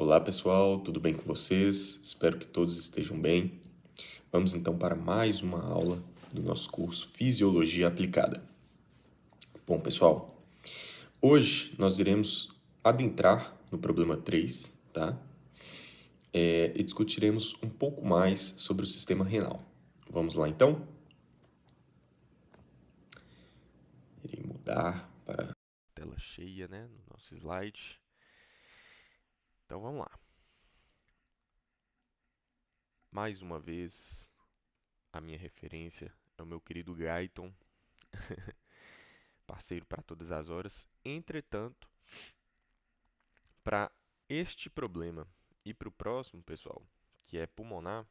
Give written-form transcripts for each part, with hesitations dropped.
Olá pessoal, tudo bem com vocês? Espero que todos estejam bem. Vamos então para mais uma aula do nosso curso Fisiologia Aplicada. Bom, pessoal, hoje nós iremos adentrar no problema 3, tá? E discutiremos um pouco mais sobre o sistema renal. Vamos lá então? Irei mudar para tela cheia, né, no nosso slide. Então vamos lá. Mais uma vez, a minha referência é o meu querido Guyton, parceiro para todas as horas. Entretanto, para este problema e para o próximo, pessoal, que é pulmonar,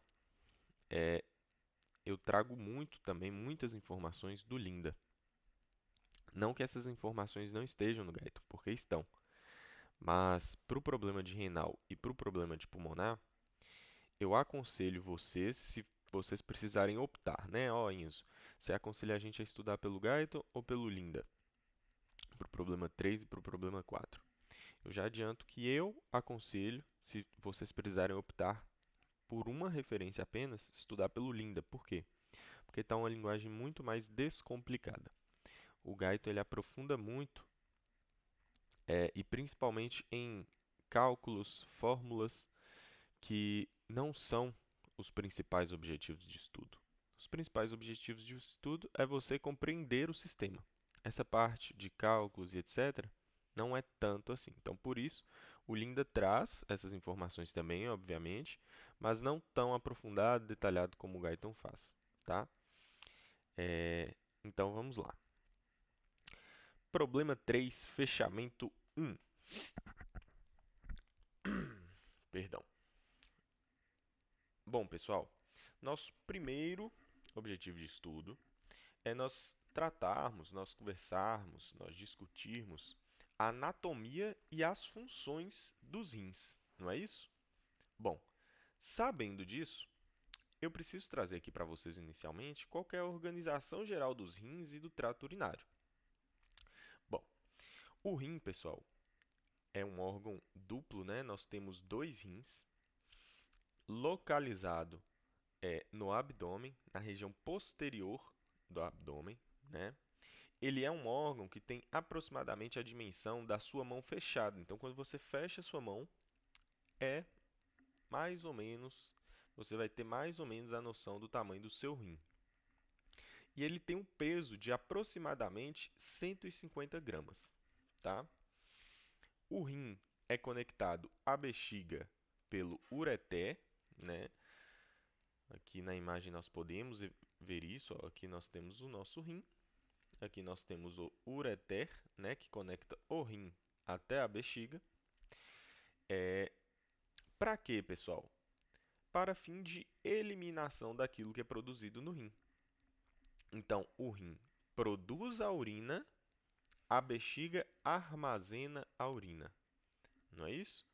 eu trago muitas informações do Linda. Não que essas informações não estejam no Guyton, porque estão. Mas para o problema de renal e para o problema de pulmonar, eu aconselho vocês, se vocês precisarem optar, né? Ó, Enzo, você aconselha a gente a estudar pelo Guyton ou pelo Linda? Para o problema 3 e para o problema 4. Eu já adianto que eu aconselho, se vocês precisarem optar por uma referência apenas, estudar pelo Linda. Por quê? Porque está uma linguagem muito mais descomplicada. O Guyton ele aprofunda muito, e principalmente em cálculos, fórmulas que não são os principais objetivos de estudo. Os principais objetivos de estudo é você compreender o sistema. Essa parte de cálculos e etc. não é tanto assim. Então, por isso, o Linda traz essas informações também, obviamente, mas não tão aprofundado, detalhado como o Guyton faz, tá? Então, vamos lá. Problema 3, fechamento 1. Perdão. Bom, pessoal, nosso primeiro objetivo de estudo é nós tratarmos, nós conversarmos, nós discutirmos a anatomia e as funções dos rins, não é isso? Bom, sabendo disso, eu preciso trazer aqui para vocês inicialmente qual que é a organização geral dos rins e do trato urinário. Bom, o rim, pessoal, é um órgão duplo, né? Nós temos dois rins, localizado no abdômen, na região posterior do abdômen, né? Ele é um órgão que tem aproximadamente a dimensão da sua mão fechada. Então, quando você fecha a sua mão, é mais ou menos, você vai ter mais ou menos a noção do tamanho do seu rim. E ele tem um peso de aproximadamente 150 gramas, tá? O rim é conectado à bexiga pelo ureter, né? Aqui na imagem nós podemos ver isso, ó. Aqui nós temos o nosso rim. Aqui nós temos o ureter, né, que conecta o rim até a bexiga. Para quê, pessoal? Para fim de eliminação daquilo que é produzido no rim. Então, o rim produz a urina, a bexiga armazena a urina. Não é isso?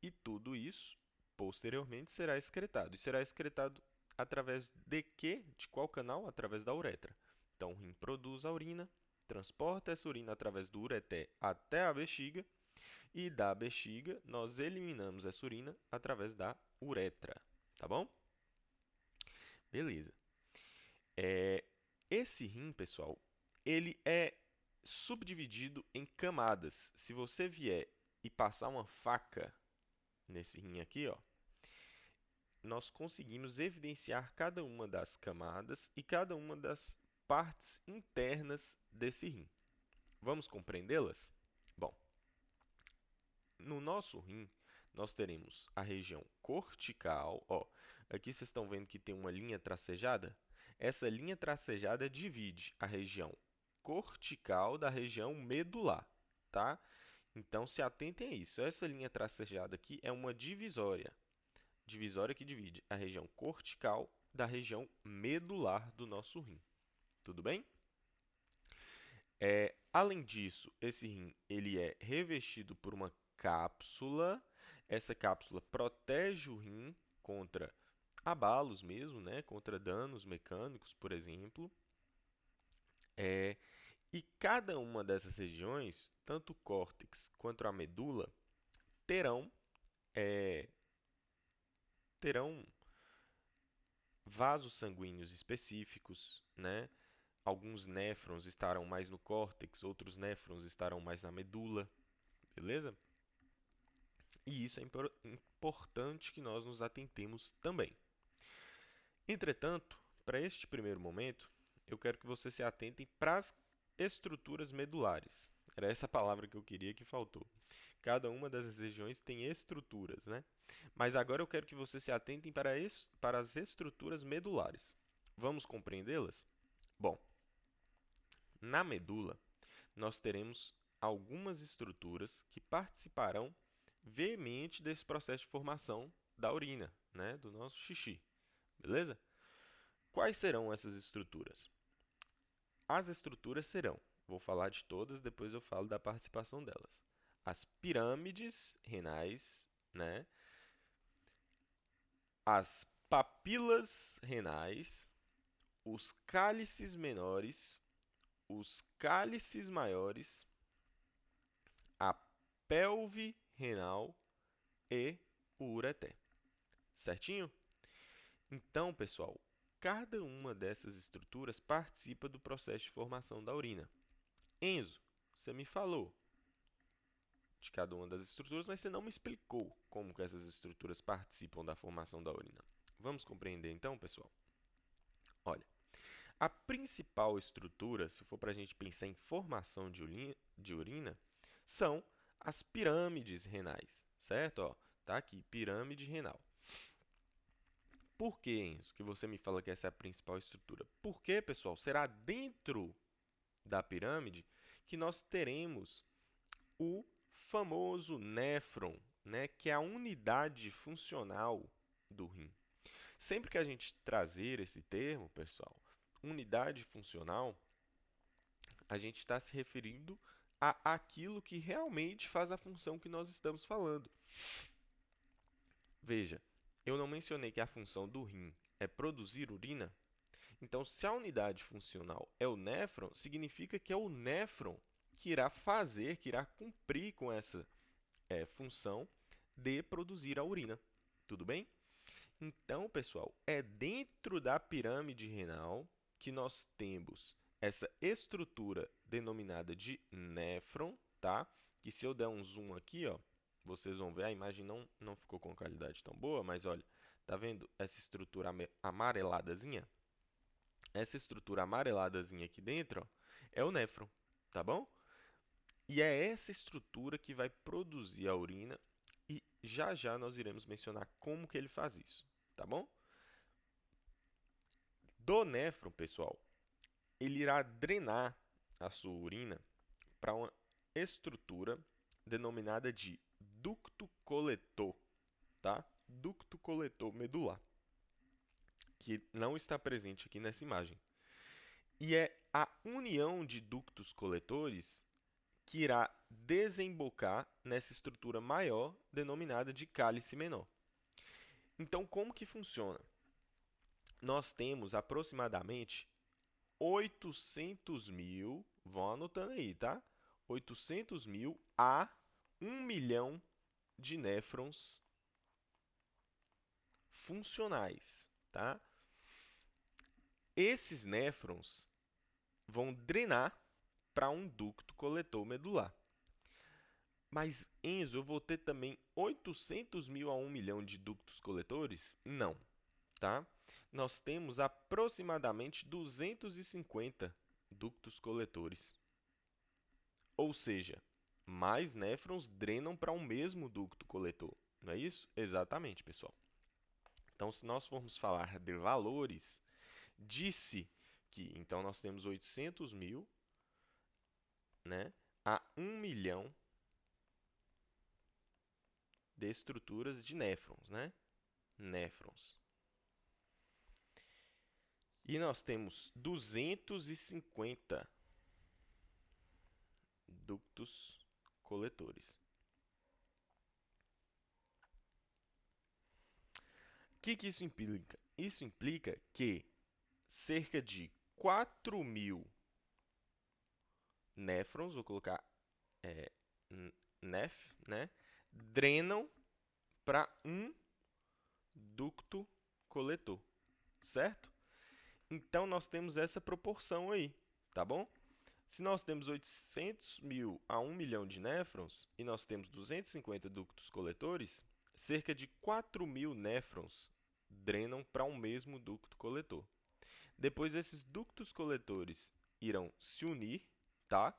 E tudo isso, posteriormente, será excretado. E será excretado através de quê? De qual canal? Através da uretra. Então, o rim produz a urina, transporta essa urina através do ureter até a bexiga, e da bexiga nós eliminamos essa urina através da uretra, tá bom? Beleza. Esse rim, pessoal, ele é subdividido em camadas. Se você vier e passar uma faca nesse rim aqui, ó, nós conseguimos evidenciar cada uma das camadas e cada uma das partes internas desse rim. Vamos compreendê-las? Bom, no nosso rim, nós teremos a região cortical. Ó, aqui vocês estão vendo que tem uma linha tracejada? Essa linha tracejada divide a região cortical da região medular, tá? Então, se atentem a isso. Essa linha tracejada aqui é uma divisória. Divisória que divide a região cortical da região medular do nosso rim. Tudo bem? Além disso, esse rim ele é revestido por uma cápsula. Essa cápsula protege o rim contra abalos mesmo, né? Contra danos mecânicos, por exemplo. E cada uma dessas regiões, tanto o córtex quanto a medula, terão terão vasos sanguíneos específicos, né? Alguns néfrons estarão mais no córtex, outros néfrons estarão mais na medula, beleza? E isso é importante que nós nos atentemos também. Entretanto, para este primeiro momento, eu quero que você se atentem para as estruturas medulares. Era essa palavra que eu queria que faltou. Cada uma dessas regiões tem estruturas, né? Mas agora eu quero que você se atentem para as estruturas medulares. Vamos compreendê-las? Bom, na medula, nós teremos algumas estruturas que participarão veemente desse processo de formação da urina, né? Do nosso xixi, beleza? Quais serão essas estruturas? As estruturas serão, vou falar de todas, depois eu falo da participação delas. As pirâmides renais, né? As papilas renais, os cálices menores, os cálices maiores, a pelve renal e o ureter. Certinho? Então, pessoal, cada uma dessas estruturas participa do processo de formação da urina. Enzo, você me falou de cada uma das estruturas, mas você não me explicou como que essas estruturas participam da formação da urina. Vamos compreender então, pessoal? Olha, a principal estrutura, se for para a gente pensar em formação de urina, são as pirâmides renais, certo? Ó, tá aqui, pirâmide renal. Por que, Enzo, que você me fala que essa é a principal estrutura? Porque, pessoal, será dentro da pirâmide que nós teremos o famoso néfron, né, que é a unidade funcional do rim. Sempre que a gente trazer esse termo, pessoal, unidade funcional, a gente está se referindo a aquilo que realmente faz a função que nós estamos falando. Veja, eu não mencionei que a função do rim é produzir urina? Então, se a unidade funcional é o néfron, significa que é o néfron que irá fazer, que irá cumprir com essa função de produzir a urina. Tudo bem? Então, pessoal, é dentro da pirâmide renal que nós temos essa estrutura denominada de néfron, tá? Que se eu der um zoom aqui, ó, vocês vão ver, a imagem não ficou com qualidade tão boa, mas olha, tá vendo essa estrutura amareladazinha? Essa estrutura amareladazinha aqui dentro, ó, é o néfron, tá bom? E é essa estrutura que vai produzir a urina e já já nós iremos mencionar como que ele faz isso, tá bom? Do néfron, pessoal, ele irá drenar a sua urina para uma estrutura denominada de ducto coletor, tá? Ducto coletor medular, que não está presente aqui nessa imagem. E é a união de ductos coletores que irá desembocar nessa estrutura maior, denominada de cálice menor. Então, como que funciona? Nós temos aproximadamente 800 mil, vão anotando aí, tá? 800 mil a 1 milhão de néfrons funcionais, tá? Esses néfrons vão drenar para um ducto coletor medular. Mas, Enzo, eu vou ter também 800 mil a 1 milhão de ductos coletores? Não, tá? Nós temos aproximadamente 250 ductos coletores. Ou seja, mais néfrons drenam para um mesmo ducto coletor. Não é isso? Exatamente, pessoal. Então, se nós formos falar de valores, disse que então nós temos 800 mil, né, a 1 milhão de estruturas de néfrons, né? Néfrons. E nós temos 250 ductos coletores. O que isso implica? Isso implica que cerca de 4.000 néfrons, vou colocar nef, né, drenam para um ducto coletor, certo? Então, nós temos essa proporção aí, tá bom? Se nós temos 800 mil a 1 milhão de néfrons e nós temos 250 ductos coletores, cerca de 4.000 néfrons drenam para um mesmo ducto coletor. Depois, esses ductos coletores irão se unir, tá?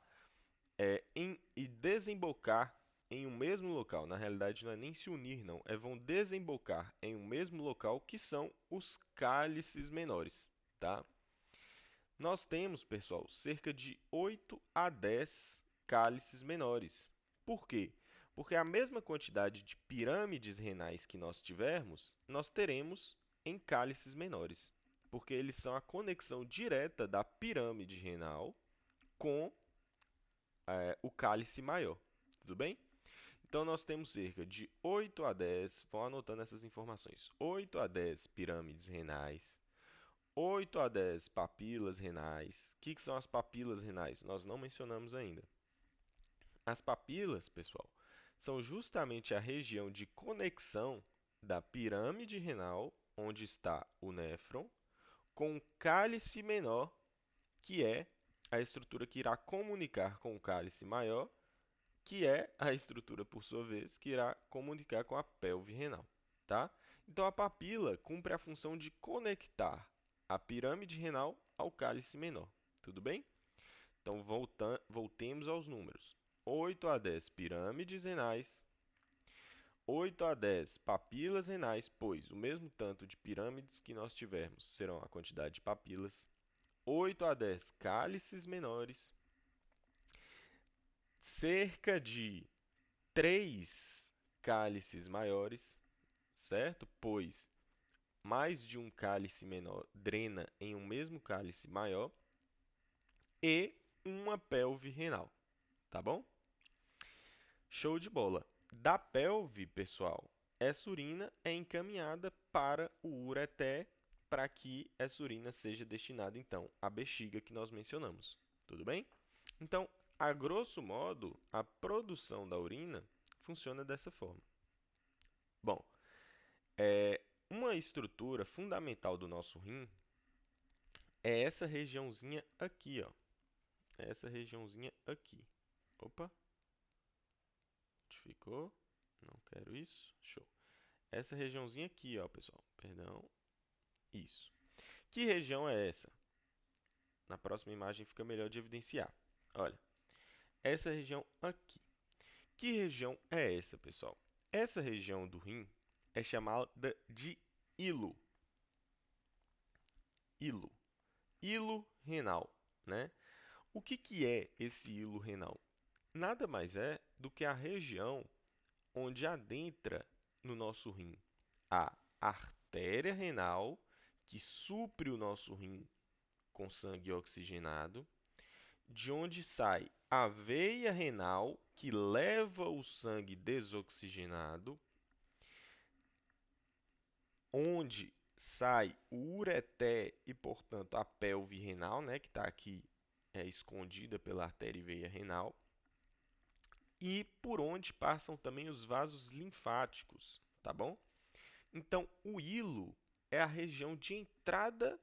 E desembocar em um mesmo local. Na realidade, não é nem se unir, não. Vão desembocar em um mesmo local, que são os cálices menores, tá? Nós temos, pessoal, cerca de 8 a 10 cálices menores. Por quê? Porque a mesma quantidade de pirâmides renais que nós tivermos, nós teremos em cálices menores, porque eles são a conexão direta da pirâmide renal com o cálice maior. Tudo bem? Então, nós temos cerca de 8 a 10, vão anotando essas informações, 8 a 10 pirâmides renais, 8 a 10 papilas renais. O que são as papilas renais? Nós não mencionamos ainda. As papilas, pessoal, são justamente a região de conexão da pirâmide renal, onde está o néfron, com o cálice menor, que é a estrutura que irá comunicar com o cálice maior, que é a estrutura, por sua vez, que irá comunicar com a pelve renal, tá? Então, a papila cumpre a função de conectar a pirâmide renal ao cálice menor, tudo bem? Então, voltemos aos números. 8 a 10 pirâmides renais, 8 a 10 papilas renais, pois o mesmo tanto de pirâmides que nós tivermos serão a quantidade de papilas, 8 a 10 cálices menores, cerca de 3 cálices maiores, certo? Pois mais de um cálice menor drena em um mesmo cálice maior, e uma pelve renal, tá bom? Show de bola! Da pelve, pessoal, essa urina é encaminhada para o ureter, para que essa urina seja destinada, então, à bexiga que nós mencionamos, tudo bem? Então, a grosso modo, a produção da urina funciona dessa forma. Bom, uma estrutura fundamental do nosso rim é essa regiãozinha aqui, ó. Essa regiãozinha aqui. Opa! Onde ficou? Não quero isso. Show. Essa regiãozinha aqui, ó, pessoal. Perdão. Isso. Que região é essa? Na próxima imagem fica melhor de evidenciar. Olha, essa região aqui. Que região é essa, pessoal? Essa região do rim é chamada de hilo. Hilo. Hilo renal, né? O que é esse hilo renal? Nada mais é do que a região onde adentra no nosso rim a artéria renal, que supre o nosso rim com sangue oxigenado, de onde sai a veia renal, que leva o sangue desoxigenado, onde sai o ureter e, portanto, a pelve renal, né, que está aqui escondida pela artéria e veia renal, e por onde passam também os vasos linfáticos, tá bom? Então, o hilo é a região de entrada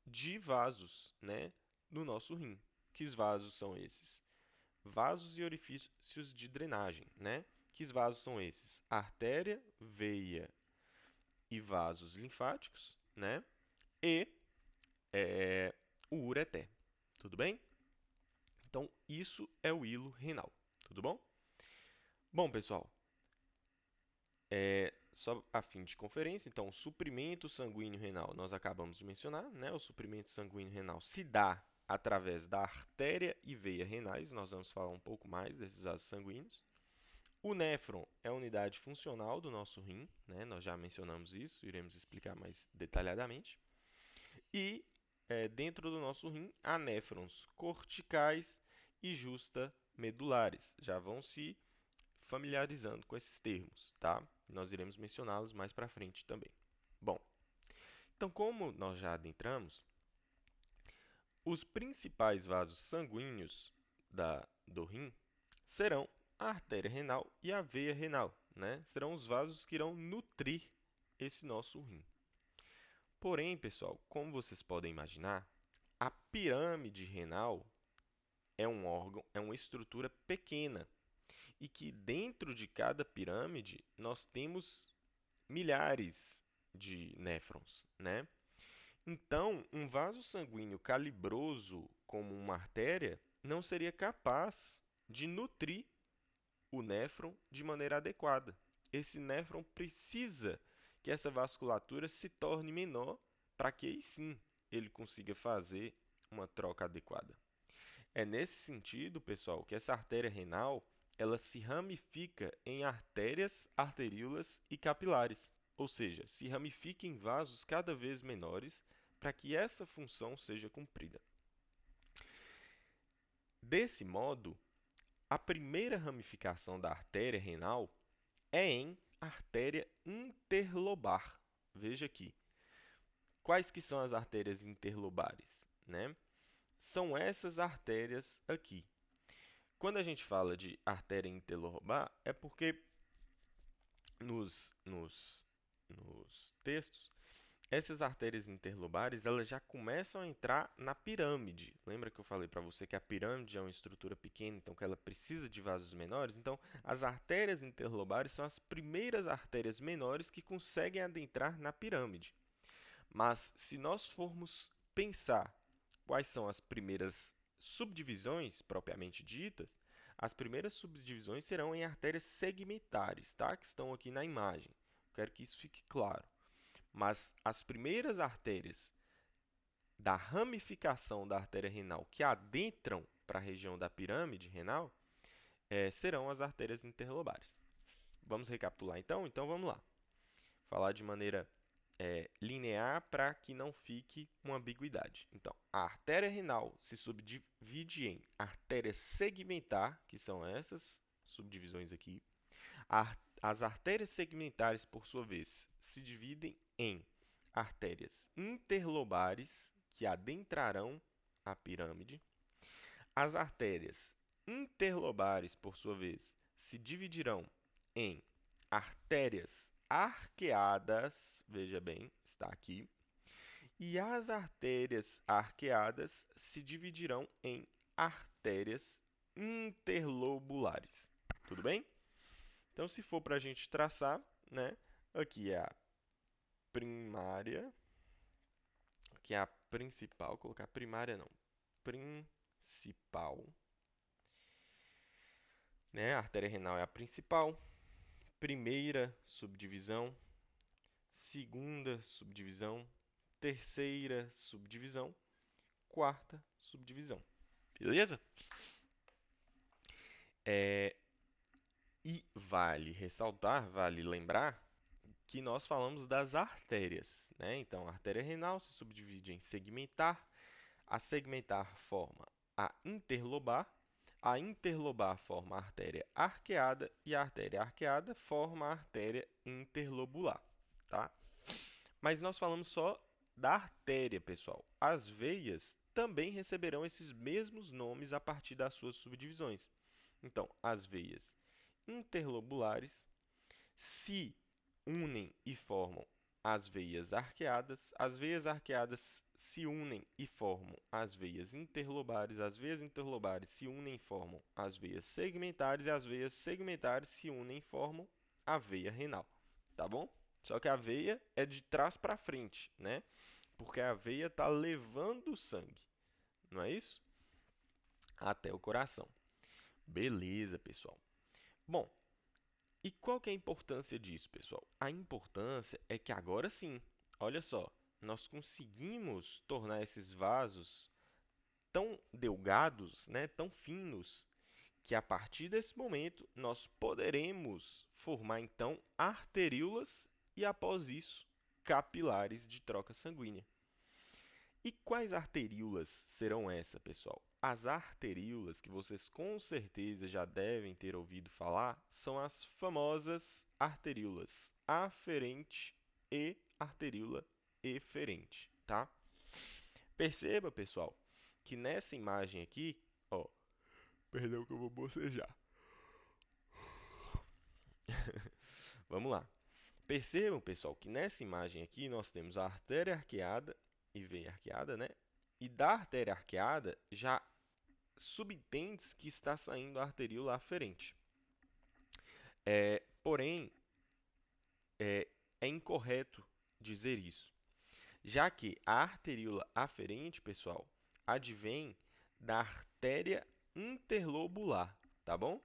de vasos, né, no nosso rim. Que vasos são esses? Vasos e orifícios de drenagem, né? Que vasos são esses? Artéria, veia e vasos linfáticos, né? E o ureter, tudo bem? Então, isso é o hilo renal, tudo bom? Bom, pessoal, só a fim de conferência, então, o suprimento sanguíneo renal, nós acabamos de mencionar, né? O suprimento sanguíneo renal se dá através da artéria e veia renais, nós vamos falar um pouco mais desses vasos sanguíneos. O néfron é a unidade funcional do nosso rim, né? Nós já mencionamos isso, iremos explicar mais detalhadamente. E dentro do nosso rim há néfrons corticais e justamedulares. Já vão se familiarizando com esses termos, tá? Nós iremos mencioná-los mais para frente também. Bom, então, como nós já adentramos, os principais vasos sanguíneos do rim serão a artéria renal e a veia renal, né? Serão os vasos que irão nutrir esse nosso rim. Porém, pessoal, como vocês podem imaginar, a pirâmide renal é um órgão, é uma estrutura pequena e que dentro de cada pirâmide nós temos milhares de néfrons, né? Então, um vaso sanguíneo calibroso como uma artéria não seria capaz de nutrir o néfron de maneira adequada. Esse néfron precisa que essa vasculatura se torne menor para que aí sim ele consiga fazer uma troca adequada. É nesse sentido, pessoal, que essa artéria renal ela se ramifica em artérias, arteríolas e capilares, ou seja, se ramifica em vasos cada vez menores para que essa função seja cumprida. Desse modo, a primeira ramificação da artéria renal é em artéria interlobar. Veja aqui. Quais que são as artérias interlobares, né? São essas artérias aqui. Quando a gente fala de artéria interlobar, é porque nos textos, essas artérias interlobares elas já começam a entrar na pirâmide. Lembra que eu falei para você que a pirâmide é uma estrutura pequena, então que ela precisa de vasos menores? Então, as artérias interlobares são as primeiras artérias menores que conseguem adentrar na pirâmide. Mas, se nós formos pensar quais são as primeiras subdivisões propriamente ditas, as primeiras subdivisões serão em artérias segmentares, tá? Que estão aqui na imagem. Quero que isso fique claro. Mas as primeiras artérias da ramificação da artéria renal que adentram para a região da pirâmide renal serão as artérias interlobares. Vamos recapitular então? Então vamos lá. Falar de maneira linear para que não fique uma ambiguidade. Então, a artéria renal se subdivide em artéria segmentar, que são essas subdivisões aqui. As artérias segmentares, por sua vez, se dividem em artérias interlobares, que adentrarão a pirâmide. As artérias interlobares, por sua vez, se dividirão em artérias arqueadas, veja bem, está aqui, e as artérias arqueadas se dividirão em artérias interlobulares. Tudo bem? Então, se for para a gente traçar, né, aqui é a primária, aqui é a principal, vou colocar primária não, principal, né, a artéria renal é a principal, primeira subdivisão, segunda subdivisão, terceira subdivisão, quarta subdivisão. Beleza? E vale ressaltar, vale lembrar que nós falamos das artérias, né? Então, a artéria renal se subdivide em segmentar, a segmentar forma a interlobar forma a artéria arqueada e a artéria arqueada forma a artéria interlobular, tá? Mas nós falamos só da artéria, pessoal. As veias também receberão esses mesmos nomes a partir das suas subdivisões. Então, as veias interlobulares se unem e formam as veias arqueadas se unem e formam as veias interlobares se unem e formam as veias segmentares e as veias segmentares se unem e formam a veia renal, tá bom? Só que a veia é de trás para frente, né? Porque a veia está levando o sangue, não é isso? Até o coração. Beleza, pessoal. Bom, e qual que é a importância disso, pessoal? A importância é que agora sim, olha só, nós conseguimos tornar esses vasos tão delgados, né, tão finos, que a partir desse momento nós poderemos formar então arteríolas e após isso capilares de troca sanguínea. E quais arteríolas serão essas, pessoal? As arteríolas, que vocês com certeza já devem ter ouvido falar, são as famosas arteríolas aferente e arteríola eferente, tá? Perceba, pessoal, que nessa imagem aqui, ó, perdão que eu vou bocejar. Vamos lá. Percebam, pessoal, que nessa imagem aqui nós temos a artéria arqueada e veia arqueada, né? E da artéria arqueada já subentende-se que está saindo a arteríola aferente. Porém, é incorreto dizer isso, já que a arteríola aferente, pessoal, advém da artéria interlobular, tá bom?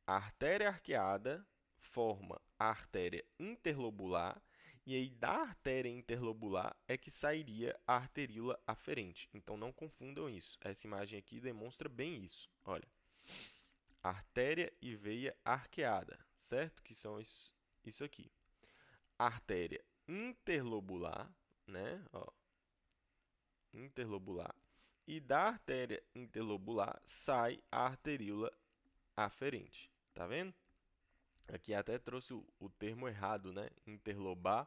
A artéria arqueada forma a artéria interlobular, e aí da artéria interlobular é que sairia a arteríola aferente. Então, não confundam isso. Essa imagem aqui demonstra bem isso. Olha, artéria e veia arqueada, certo? Que são isso aqui. Artéria interlobular, né? Ó, interlobular. E da artéria interlobular sai a arteríola aferente. Tá vendo? Aqui até trouxe o termo errado, né? Interlobar,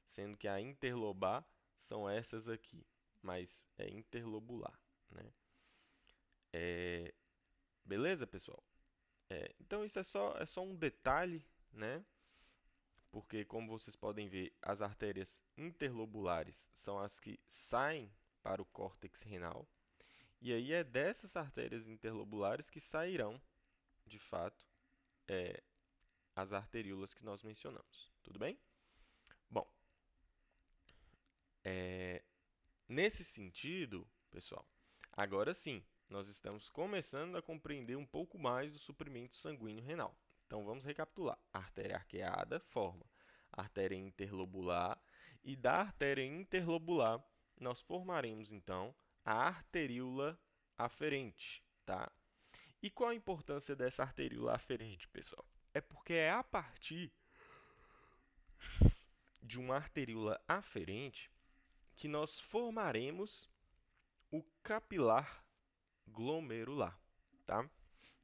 sendo que a interlobar são essas aqui, mas é interlobular, né? Beleza, pessoal? Então, isso é só um detalhe, né? Porque, como vocês podem ver, as artérias interlobulares são as que saem para o córtex renal. E aí é dessas artérias interlobulares que sairão, de fato, as arteríolas que nós mencionamos. Tudo bem? Bom, nesse sentido, pessoal, agora sim, nós estamos começando a compreender um pouco mais do suprimento sanguíneo renal. Então, vamos recapitular. A artéria arqueada forma a artéria interlobular e da artéria interlobular nós formaremos, então, a arteríola aferente, tá? E qual a importância dessa arteríola aferente, pessoal? É porque é a partir de uma arteríola aferente que nós formaremos o capilar glomerular, tá?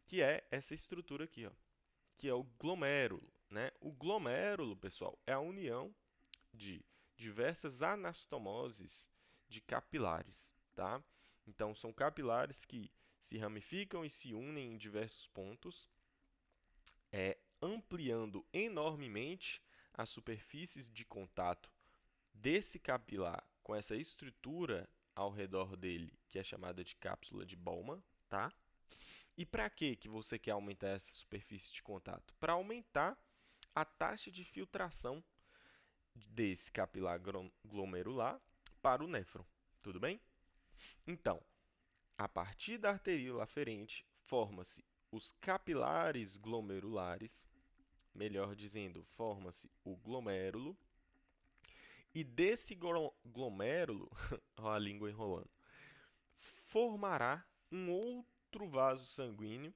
Que é essa estrutura aqui, ó, que é o glomérulo, né? O glomérulo, pessoal, é a união de diversas anastomoses de capilares, tá? Então, são capilares que se ramificam e se unem em diversos pontos, ampliando enormemente as superfícies de contato desse capilar com essa estrutura ao redor dele, que é chamada de cápsula de Bowman, tá? E para que você quer aumentar essa superfície de contato? Para aumentar a taxa de filtração desse capilar glomerular para o néfron. Tudo bem? Então, a partir da arteríola aferente, forma-se os capilares glomerulares, melhor dizendo, forma-se o glomérulo, e desse glomérulo, ó a língua enrolando, formará um outro vaso sanguíneo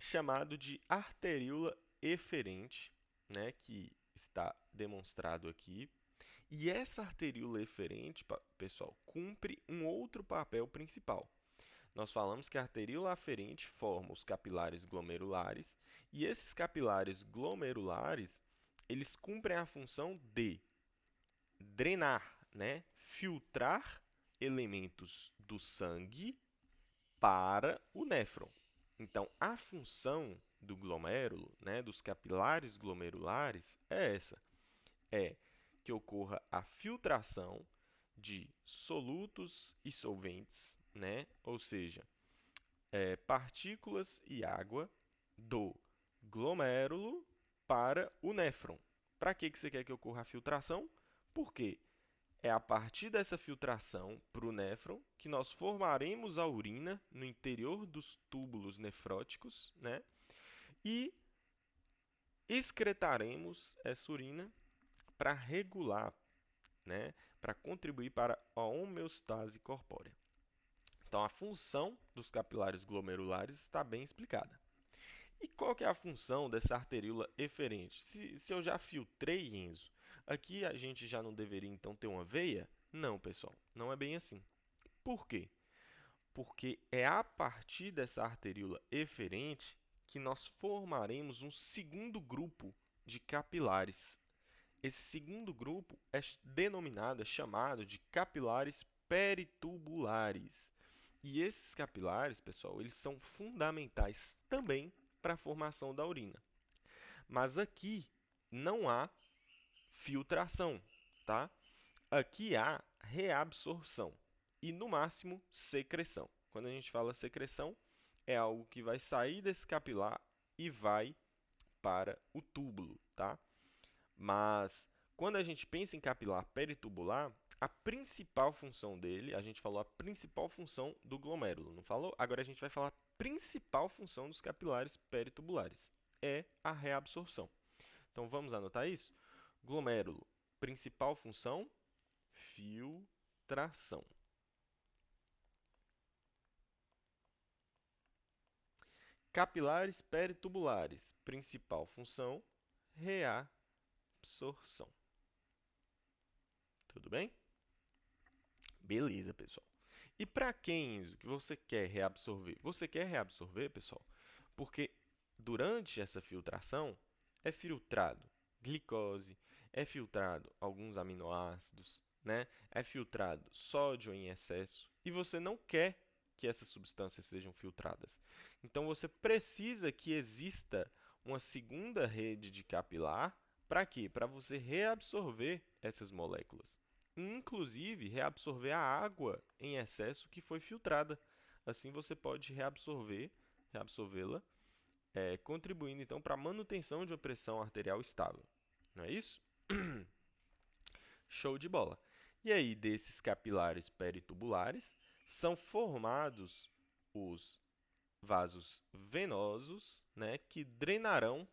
chamado de arteríola eferente, né, que está demonstrado aqui. E essa arteríola eferente, pessoal, cumpre um outro papel principal. Nós falamos que a arteríola aferente forma os capilares glomerulares, e esses capilares glomerulares, eles cumprem a função de drenar, né? Filtrar elementos do sangue para o néfron. Então, a função do glomérulo, né, dos capilares glomerulares, é essa. É que ocorra a filtração de solutos e solventes, né? Ou seja, partículas e água do glomérulo para o néfron. Para que você quer que ocorra a filtração? Porque é a partir dessa filtração para o néfron que nós formaremos a urina no interior dos túbulos nefróticos, né? E excretaremos essa urina para regular, né? Para contribuir para a homeostase corpórea. Então, a função dos capilares glomerulares está bem explicada. E qual que é a função dessa arteríola eferente? Se eu já filtrei, Enzo, aqui a gente já não deveria, então, ter uma veia? Não, pessoal, não é bem assim. Por quê? Porque é a partir dessa arteríola eferente que nós formaremos um segundo grupo de capilares. Esse segundo grupo é denominado, é chamado de capilares peritubulares. E esses capilares, pessoal, eles são fundamentais também para a formação da urina. Mas aqui não há filtração, tá? Aqui há reabsorção e, no máximo, secreção. Quando a gente fala secreção, é algo que vai sair desse capilar e vai para o túbulo, tá? Mas quando a gente pensa em capilar peritubular, a principal função dele, a gente falou a principal função do glomérulo, não falou? Agora a gente vai falar a principal função dos capilares peritubulares, é a reabsorção. Então vamos anotar isso? Glomérulo, principal função, filtração. Capilares peritubulares, principal função, reabsorção. Tudo bem? Beleza, pessoal. E para quem, Enzo, que você quer reabsorver? Você quer reabsorver, pessoal, porque durante essa filtração é filtrado glicose, é filtrado alguns aminoácidos, né? É filtrado sódio em excesso e você não quer que essas substâncias sejam filtradas. Então, você precisa que exista uma segunda rede de capilar. Para quê? Para você reabsorver essas moléculas. Inclusive, reabsorver a água em excesso que foi filtrada. Assim, você pode reabsorvê-la, contribuindo, então, para a manutenção de uma pressão arterial estável. Não é isso? Show de bola. E aí, desses capilares peritubulares, são formados os vasos venosos, né, que drenarão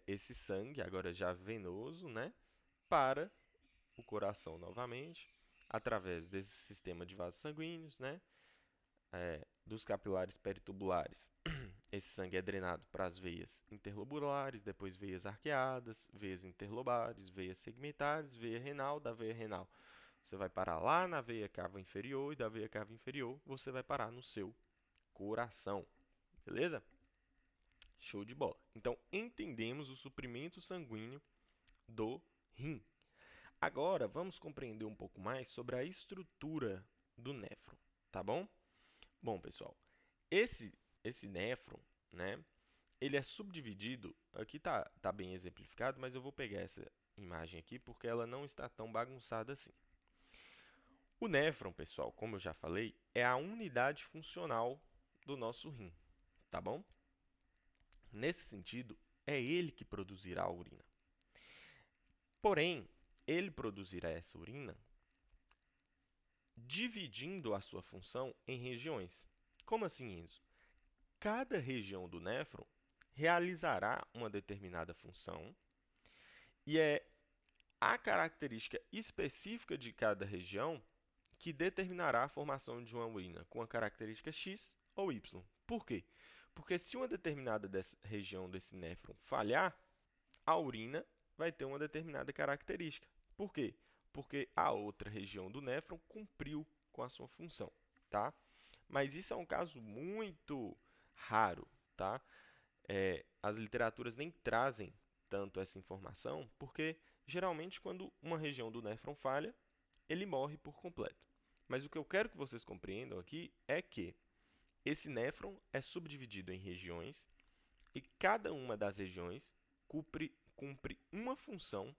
esse sangue, agora já venoso, né, para o coração novamente, através desse sistema de vasos sanguíneos, né, dos capilares peritubulares. Esse sangue é drenado para as veias interlobulares, depois veias arqueadas, veias interlobares, veias segmentares, veia renal. Da veia renal, você vai parar lá na veia cava inferior, e da veia cava inferior, você vai parar no seu coração. Beleza? Show de bola. Então, entendemos o suprimento sanguíneo do rim. Agora, vamos compreender um pouco mais sobre a estrutura do néfron, tá bom? Bom, pessoal, esse néfron, né, ele é subdividido, aqui tá bem exemplificado, mas eu vou pegar essa imagem aqui porque ela não está tão bagunçada assim. O néfron, pessoal, como eu já falei, é a unidade funcional do nosso rim, tá bom? Nesse sentido, é ele que produzirá a urina. Porém, ele produzirá essa urina dividindo a sua função em regiões. Como assim, Enzo? Cada região do néfron realizará uma determinada função e é a característica específica de cada região que determinará a formação de uma urina com a característica X ou Y. Por quê? Porque se uma determinada região desse néfron falhar, a urina vai ter uma determinada característica. Por quê? Porque a outra região do néfron cumpriu com a sua função, tá? Mas isso é um caso muito raro, tá? As literaturas nem trazem tanto essa informação, porque geralmente quando uma região do néfron falha, ele morre por completo. Mas o que eu quero que vocês compreendam aqui é que esse néfron é subdividido em regiões e cada uma das regiões cumpre uma função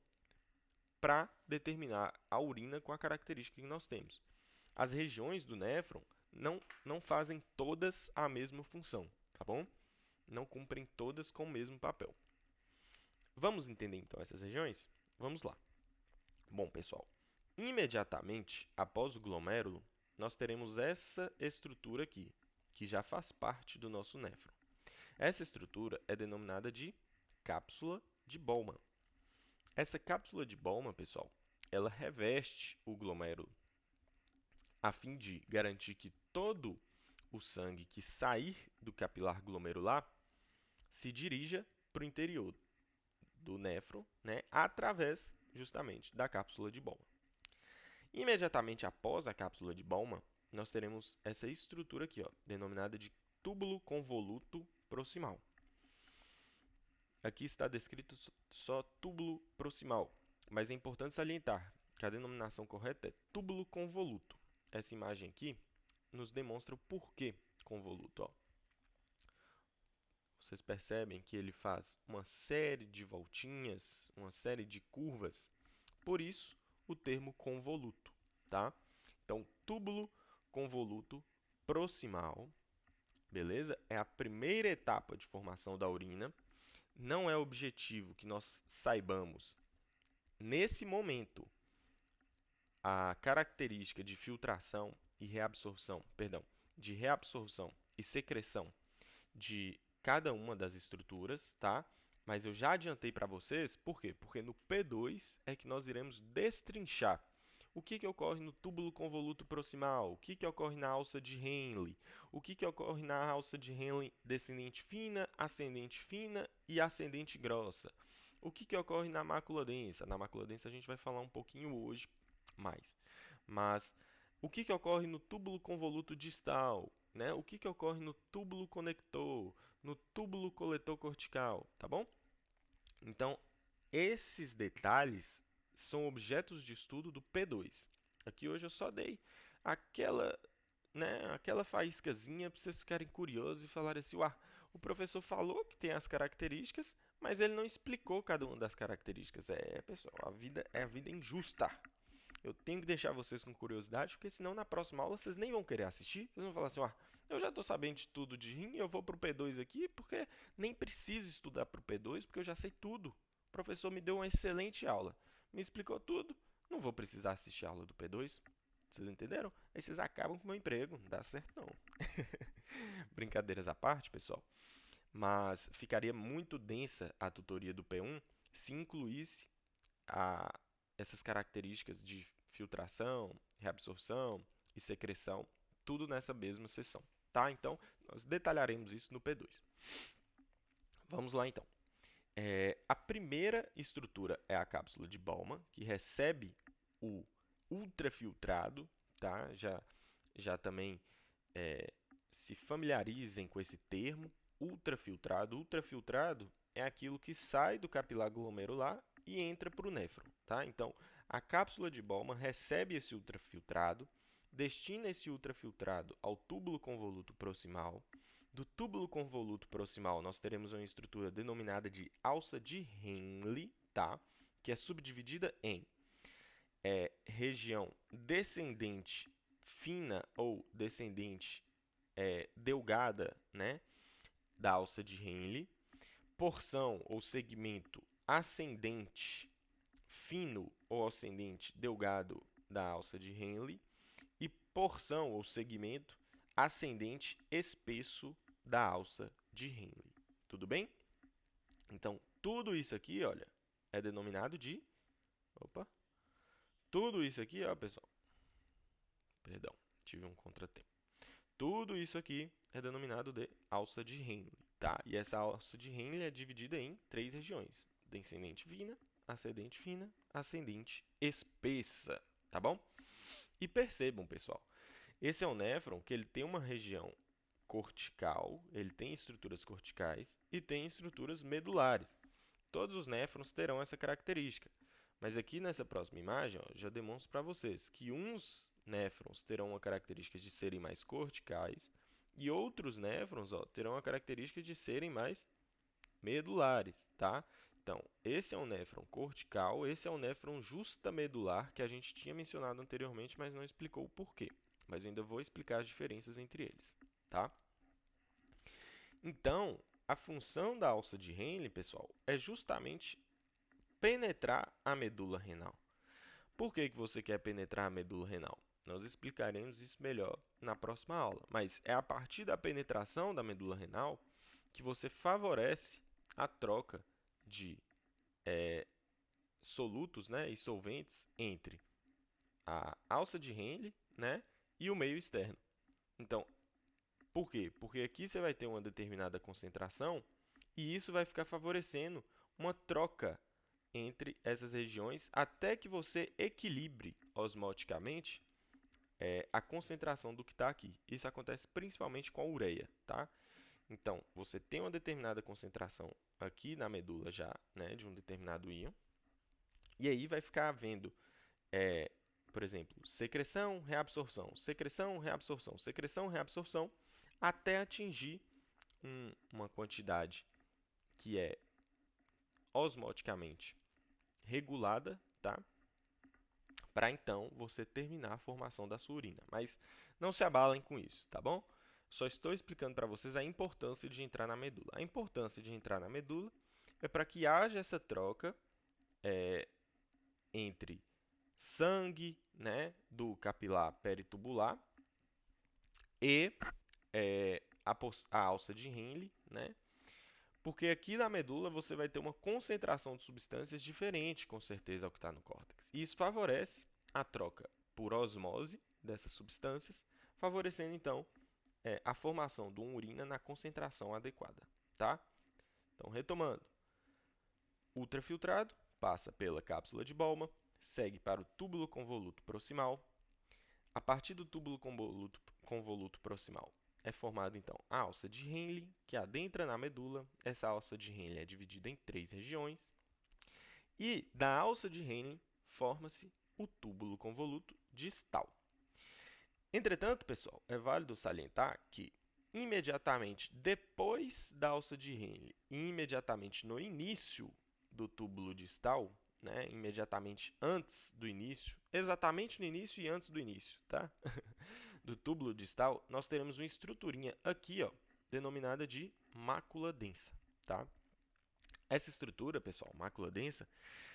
para determinar a urina com a característica que nós temos. As regiões do néfron não fazem todas a mesma função, tá bom? Não cumprem todas com o mesmo papel. Vamos entender então essas regiões? Vamos lá. Bom, pessoal, imediatamente após o glomérulo, nós teremos essa estrutura aqui, que já faz parte do nosso néfron. Essa estrutura é denominada de cápsula de Bowman. Essa cápsula de Bowman, pessoal, ela reveste o glomérulo a fim de garantir que todo o sangue que sair do capilar glomerular se dirija para o interior do néfron, né, através justamente da cápsula de Bowman. Imediatamente após a cápsula de Bowman, nós teremos essa estrutura aqui, ó, denominada de túbulo convoluto proximal. Aqui está descrito só túbulo proximal, mas é importante salientar que a denominação correta é túbulo convoluto. Essa imagem aqui nos demonstra o porquê convoluto. Ó. vocês percebem que ele faz uma série de voltinhas, uma série de curvas, por isso o termo convoluto, tá? Então, túbulo convoluto proximal, beleza? É a primeira etapa de formação da urina. Não é objetivo que nós saibamos, nesse momento, a característica de filtração e reabsorção, perdão, de reabsorção e secreção de cada uma das estruturas, tá? Mas eu já adiantei para vocês, por quê? Porque no P2 é que nós iremos destrinchar o que ocorre no túbulo convoluto proximal, o que ocorre na alça de Henle, o que ocorre na alça de Henle descendente fina, ascendente fina e ascendente grossa. O que ocorre na mácula densa? Na mácula densa a gente vai falar um pouquinho hoje mais. Mas o que ocorre no túbulo convoluto distal? Né? O que ocorre no túbulo conector, no túbulo coletor cortical, tá bom? Então, esses detalhes são objetos de estudo do P2. Aqui hoje eu só dei aquela, né, aquela faíscazinha para vocês ficarem curiosos e falarem assim, o professor falou que tem as características, mas ele não explicou cada uma das características. Pessoal, a vida injusta. Eu tenho que deixar vocês com curiosidade, porque senão na próxima aula vocês nem vão querer assistir. Vocês vão falar assim, eu já estou sabendo de tudo de rim, eu vou para o P2 aqui, porque nem preciso estudar para o P2, porque eu já sei tudo. O professor me deu uma excelente aula, me explicou tudo, não vou precisar assistir a aula do P2. Vocês entenderam? Aí vocês acabam com o meu emprego, não dá certo não. Brincadeiras à parte, pessoal. Mas ficaria muito densa a tutoria do P1 se incluísse essas características de filtração, reabsorção e secreção, tudo nessa mesma sessão, tá? Então, nós detalharemos isso no P2. Vamos lá, então. A primeira estrutura é a cápsula de Bowman, que recebe o ultrafiltrado, tá? Já também se familiarizem com esse termo, ultrafiltrado. Ultrafiltrado é aquilo que sai do capilar glomerular e entra para o néfron, tá? Então, a cápsula de Bowman recebe esse ultrafiltrado, destina esse ultrafiltrado ao túbulo convoluto proximal. Do túbulo convoluto proximal, nós teremos uma estrutura denominada de alça de Henle, tá? Que é subdividida em região descendente fina ou descendente delgada, né? Da alça de Henle, porção ou segmento ascendente fino ou ascendente delgado da alça de Henle e porção ou segmento ascendente espesso da alça de Henle. Tudo bem? Então, tudo isso aqui, olha, é denominado de... Tudo isso aqui, ó, pessoal. Perdão, tive um contratempo. Tudo isso aqui é denominado de alça de Henle, tá? E essa alça de Henle é dividida em 3 regiões: descendente fina, ascendente espessa, tá bom? E percebam, pessoal, esse é um néfron que ele tem uma região cortical, ele tem estruturas corticais e tem estruturas medulares. Todos os néfrons terão essa característica. Mas aqui nessa próxima imagem, já demonstro para vocês que uns néfrons terão uma característica de serem mais corticais e outros néfrons terão a característica de serem mais medulares, tá? Então, esse é um néfron cortical, esse é um néfron justamedular que a gente tinha mencionado anteriormente, mas não explicou o porquê. Mas eu ainda vou explicar as diferenças entre eles, tá? Então, a função da alça de Henle, pessoal, é justamente penetrar a medula renal. Por que você quer penetrar a medula renal? Nós explicaremos isso melhor na próxima aula, mas é a partir da penetração da medula renal que você favorece a troca de solutos, né, e solventes entre a alça de Henle, né, e o meio externo. Então, por quê? Porque aqui você vai ter uma determinada concentração e isso vai ficar favorecendo uma troca entre essas regiões até que você equilibre osmoticamente a concentração do que está aqui. Isso acontece principalmente com a ureia, tá? Então, você tem uma determinada concentração aqui na medula já, né, de um determinado íon, e aí vai ficar havendo, por exemplo, secreção, reabsorção, secreção, reabsorção, secreção, reabsorção, até atingir uma quantidade que é osmoticamente regulada, tá? Para então você terminar a formação da sua urina. Mas não se abalem com isso, tá bom? Só estou explicando para vocês a importância de entrar na medula. A importância de entrar na medula é para que haja essa troca entre sangue, né, do capilar peritubular e a alça de Henle, né? Porque aqui na medula você vai ter uma concentração de substâncias diferente, com certeza, ao que está no córtex. E isso favorece a troca por osmose dessas substâncias, favorecendo, então, a formação de uma urina na concentração adequada, tá? Então, retomando. Ultrafiltrado, passa pela cápsula de Bowman, segue para o túbulo convoluto proximal. A partir do túbulo convoluto proximal, é formada, então, a alça de Henle, que adentra na medula. Essa alça de Henle é dividida em 3 regiões. E da alça de Henle, forma-se o túbulo convoluto distal. Entretanto, pessoal, é válido salientar que, imediatamente depois da alça de Henle e imediatamente no início do túbulo distal, né, imediatamente antes do início, exatamente no início e antes do início, tá? do túbulo distal, nós teremos uma estruturinha aqui, ó, denominada de mácula densa, tá? Essa estrutura, pessoal, mácula densa,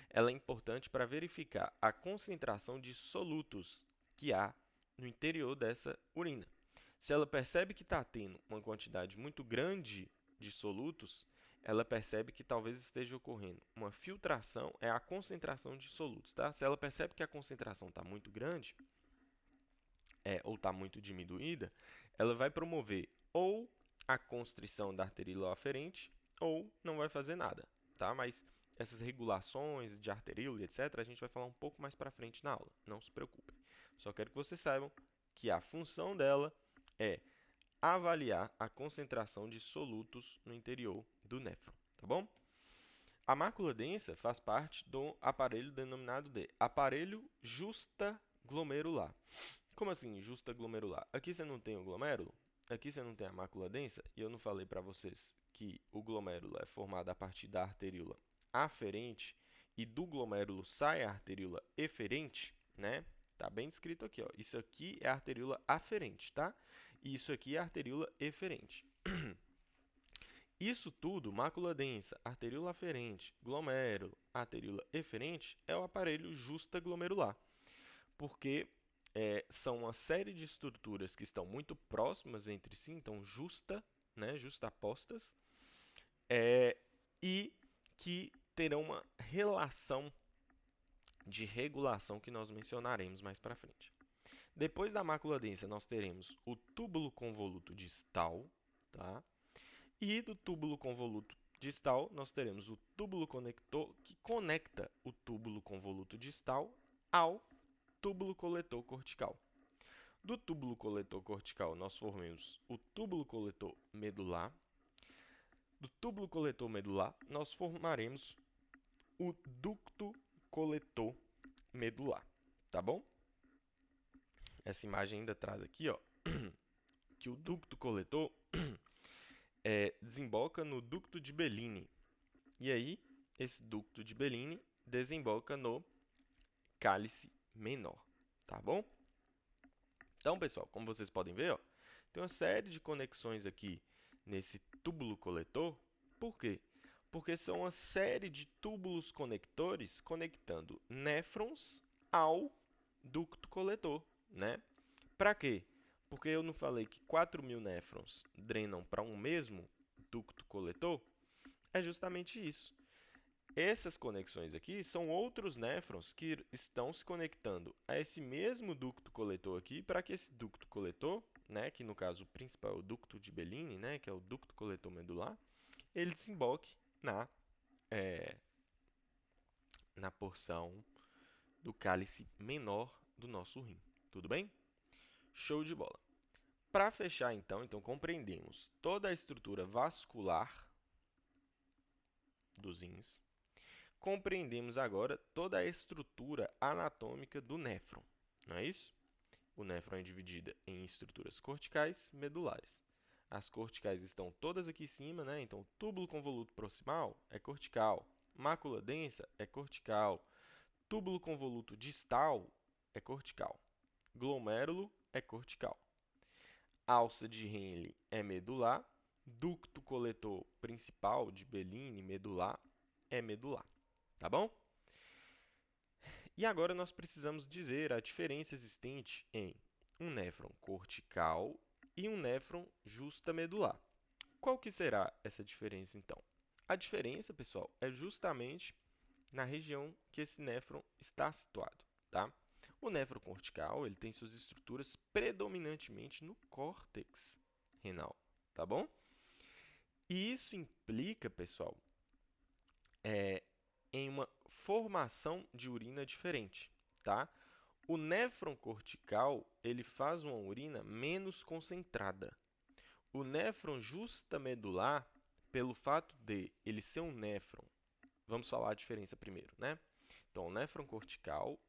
ela é importante para verificar a concentração de solutos que há no interior dessa urina. Se ela percebe que está tendo uma quantidade muito grande de solutos, ela percebe que talvez esteja ocorrendo uma filtração, é a concentração de solutos, tá? Se ela percebe que a concentração está muito grande, ou está muito diminuída, ela vai promover ou a constrição da arteríola aferente ou não vai fazer nada, tá? Mas essas regulações de arteríola, etc., a gente vai falar um pouco mais para frente na aula, não se preocupem. Só quero que vocês saibam que a função dela é avaliar a concentração de solutos no interior do néfron, tá bom? A mácula densa faz parte do aparelho denominado de aparelho justaglomerular. Como assim, justaglomerular? Aqui você não tem o glomérulo, aqui você não tem a mácula densa, e eu não falei para vocês que o glomérulo é formado a partir da arteríola aferente e do glomérulo sai a arteríola eferente, né? Tá bem descrito aqui, ó. Isso aqui é a arteríola aferente, tá? E isso aqui é a arteríola eferente. Isso tudo, mácula densa, arteríola aferente, glomérulo, arteríola eferente, é o aparelho justaglomerular, porque são uma série de estruturas que estão muito próximas entre si, então né, justapostas, e que terão uma relação de regulação que nós mencionaremos mais para frente. Depois da mácula densa, nós teremos o túbulo convoluto distal, tá? E do túbulo convoluto distal, nós teremos o túbulo conector, que conecta o túbulo convoluto distal ao túbulo coletor cortical. Do túbulo coletor cortical, nós formamos o túbulo coletor medular. Do túbulo coletor medular, nós formaremos o ducto coletor medular, tá bom? Essa imagem ainda traz aqui, ó, que o ducto coletor desemboca no ducto de Bellini. E aí, esse ducto de Bellini desemboca no cálice menor, tá bom? Então, pessoal, como vocês podem ver, ó, tem uma série de conexões aqui nesse túbulo coletor. Por quê? Porque são uma série de túbulos conectores conectando néfrons ao ducto coletor, né? Para quê? Porque eu não falei que 4.000 néfrons drenam para um mesmo ducto coletor? É justamente isso. Essas conexões aqui são outros néfrons que estão se conectando a esse mesmo ducto coletor aqui, para que esse ducto coletor, né, que no caso o principal é o ducto de Bellini, né, que é o ducto coletor medular, ele desemboque na porção do cálice menor do nosso rim. Tudo bem? Show de bola. Para fechar, então compreendemos toda a estrutura vascular dos rins. Compreendemos agora toda a estrutura anatômica do néfron, não é isso? O néfron é dividido em estruturas corticais, medulares. As corticais estão todas aqui em cima, né? Então, túbulo convoluto proximal é cortical. Mácula densa é cortical. Túbulo convoluto distal é cortical. Glomérulo é cortical. Alça de Henle é medular. Ducto coletor principal de Bellini, medular, é medular. Tá bom? E agora nós precisamos dizer a diferença existente em um néfron cortical e um néfron justamedular. Qual que será essa diferença, então? A diferença, pessoal, é justamente na região que esse néfron está situado, tá? O néfron cortical, ele tem suas estruturas predominantemente no córtex renal, tá bom? E isso implica, pessoal, em uma formação de urina diferente, tá? O néfron cortical, ele faz uma urina menos concentrada. O néfron justamedular, pelo fato de ele ser um néfron, vamos falar a diferença primeiro, né? Então, o néfron cortical,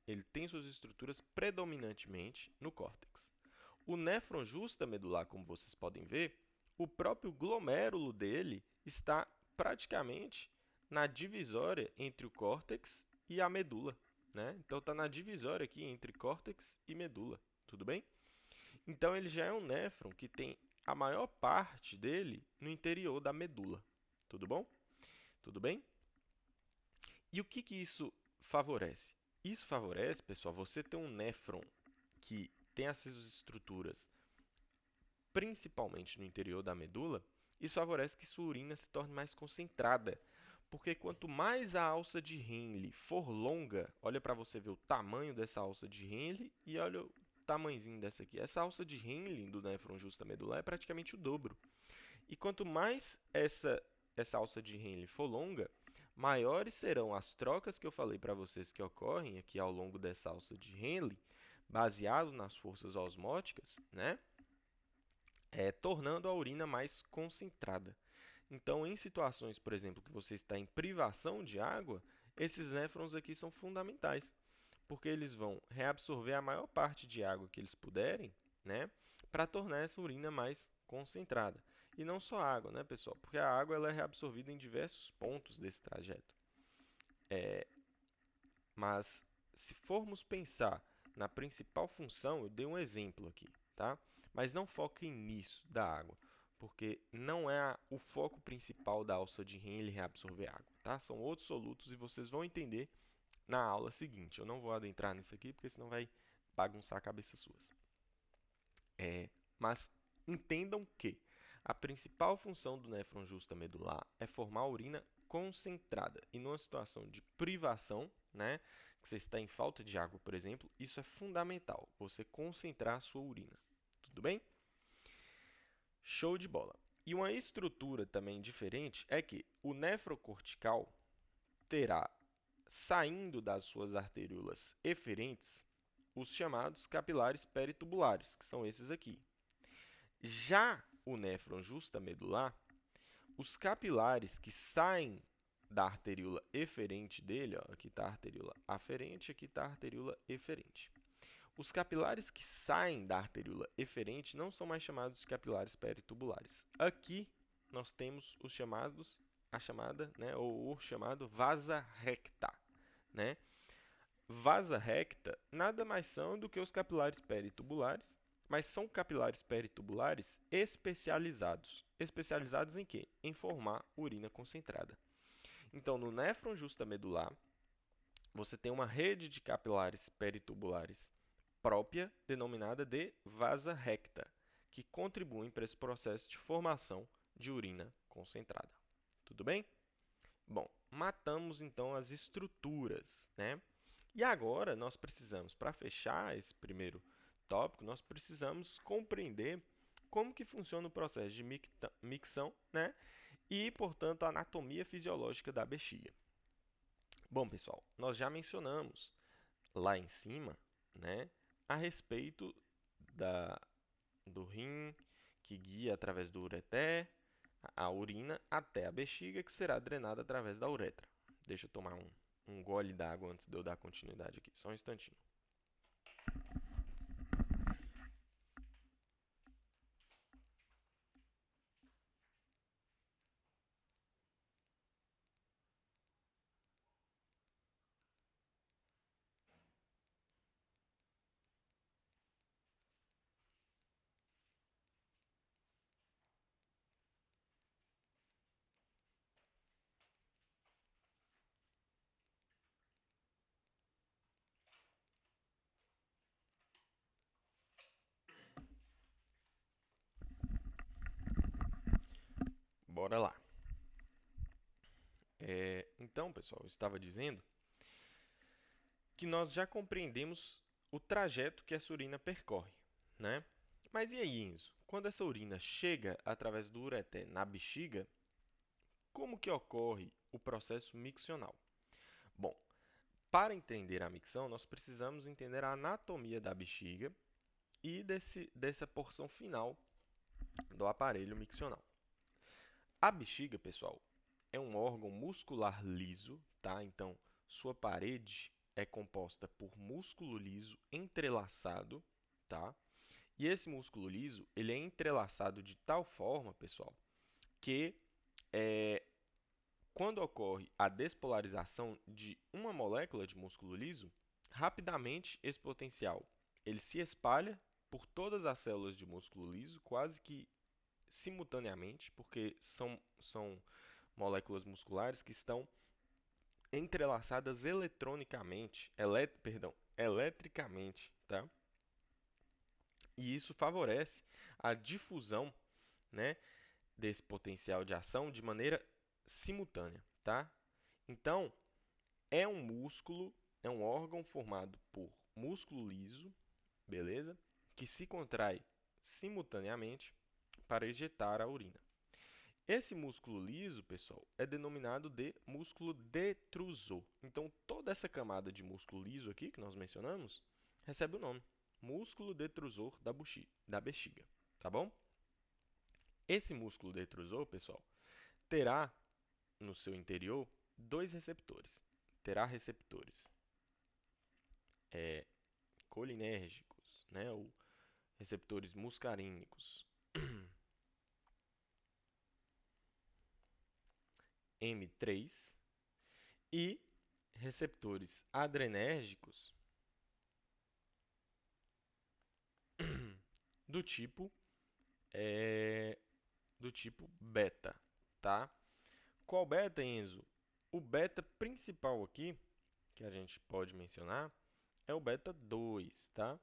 ele tem suas estruturas predominantemente no córtex. O néfron justamedular, como vocês podem ver, o próprio glomérulo dele está praticamente na divisória entre o córtex e a medula, né? Então, está na divisória aqui entre córtex e medula, tudo bem? Então, ele já é um néfron que tem a maior parte dele no interior da medula, tudo bom? Tudo bem? E o que isso favorece? Isso favorece, pessoal, você ter um néfron que tem essas estruturas principalmente no interior da medula, isso favorece que sua urina se torne mais concentrada. Porque quanto mais a alça de Henle for longa, olha para você ver o tamanho dessa alça de Henle e olha o tamanhozinho dessa aqui. Essa alça de Henle do néfron justamedular é praticamente o dobro. E quanto mais essa alça de Henle for longa, maiores serão as trocas que eu falei para vocês que ocorrem aqui ao longo dessa alça de Henle, baseado nas forças osmóticas, né? Tornando a urina mais concentrada. Então, em situações, por exemplo, que você está em privação de água, esses néfrons aqui são fundamentais, porque eles vão reabsorver a maior parte de água que eles puderem, né, para tornar essa urina mais concentrada. E não só água, né, pessoal? Porque a água ela é reabsorvida em diversos pontos desse trajeto. Mas, se formos pensar na principal função, eu dei um exemplo aqui, tá? Mas não foquem nisso da água, porque não é o foco principal da alça de Henle reabsorver água, tá? São outros solutos e vocês vão entender na aula seguinte. Eu não vou adentrar nisso aqui, porque senão vai bagunçar a cabeça suas. Mas entendam que a principal função do néfron justamedular é formar urina concentrada. E numa situação de privação, né, que você está em falta de água, por exemplo, isso é fundamental, você concentrar a sua urina. Tudo bem? Show de bola. E uma estrutura também diferente é que o nefrocortical terá, saindo das suas arteriolas eferentes, os chamados capilares peritubulares, que são esses aqui. Já o néfron justamedular, os capilares que saem da arteríola eferente dele, ó, aqui está a arteríola aferente, aqui está a arteríola eferente. Os capilares que saem da arteríola eferente não são mais chamados de capilares peritubulares. Aqui nós temos os chamados, a chamada, né, ou o chamado vasa recta, né? Vasa recta nada mais são do que os capilares peritubulares, mas são capilares peritubulares especializados. Especializados em quê? Em formar urina concentrada. Então, no néfron justamedular, você tem uma rede de capilares peritubulares própria, denominada de vasa recta, que contribuem para esse processo de formação de urina concentrada. Tudo bem? Bom, matamos então as estruturas, né? E agora nós precisamos, para fechar esse primeiro tópico, nós precisamos compreender como que funciona o processo de micção, né? E, portanto, a anatomia fisiológica da bexiga. Bom, pessoal, nós já mencionamos lá em cima, né, a respeito do rim que guia através do ureter a urina até a bexiga, que será drenada através da uretra. Deixa eu tomar um gole d'água antes de eu dar continuidade aqui. Só um instantinho. bora lá. Então, pessoal, eu estava dizendo que nós já compreendemos o trajeto que essa urina percorre, né? Mas e aí, Enzo? Quando essa urina chega através do ureter na bexiga, como que ocorre o processo miccional? Bom, para entender a micção, nós precisamos entender a anatomia da bexiga e dessa porção final do aparelho miccional. A bexiga, pessoal, é um órgão muscular liso, tá? Então, sua parede é composta por músculo liso entrelaçado, tá? E esse músculo liso, ele é entrelaçado de tal forma, pessoal, que quando ocorre a despolarização de uma molécula de músculo liso, rapidamente esse potencial ele se espalha por todas as células de músculo liso, quase que simultaneamente, porque são moléculas musculares que estão entrelaçadas eletricamente, tá? E isso favorece a difusão, né, desse potencial de ação de maneira simultânea, tá? Então, é um órgão formado por músculo liso, beleza? Que se contrai simultaneamente para ejetar a urina. Esse músculo liso, pessoal, é denominado de músculo detrusor. Então, toda essa camada de músculo liso aqui que nós mencionamos recebe o nome músculo detrusor da bexiga, tá bom? Esse músculo detrusor, pessoal, terá no seu interior dois receptores. Terá receptores colinérgicos, né, ou receptores muscarínicos M3 e receptores adrenérgicos do tipo beta, tá? Qual beta, Enzo? O beta principal aqui, que a gente pode mencionar, é o beta 2, tá?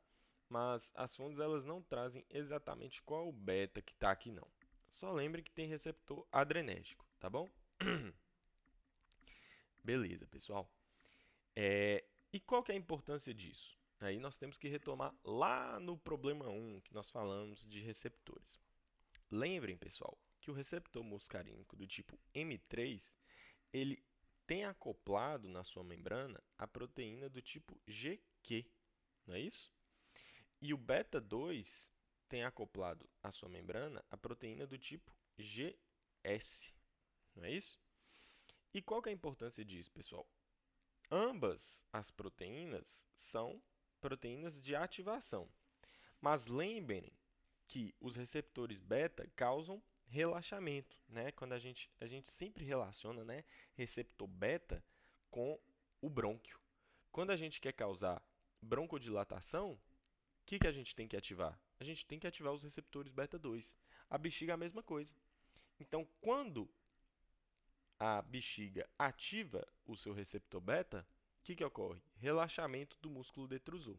Mas as fontes elas não trazem exatamente qual é o beta que está aqui, não. Só lembre que tem receptor adrenérgico, tá bom? Beleza, pessoal. E qual que é a importância disso? Aí nós temos que retomar lá no problema 1, que nós falamos de receptores. Lembrem, pessoal, que o receptor muscarínico do tipo M3, ele tem acoplado na sua membrana a proteína do tipo GQ, não é isso? E o beta 2 tem acoplado à sua membrana a proteína do tipo GS, não é isso? E qual que é a importância disso, pessoal? Ambas as proteínas são proteínas de ativação. Mas lembrem que os receptores beta causam relaxamento, né? Quando a gente sempre relaciona, né, receptor beta com o brônquio. Quando a gente quer causar broncodilatação, o que a gente tem que ativar? A gente tem que ativar os receptores beta 2. A bexiga é a mesma coisa. Então, quando a bexiga ativa o seu receptor beta, o que ocorre? Relaxamento do músculo detrusor,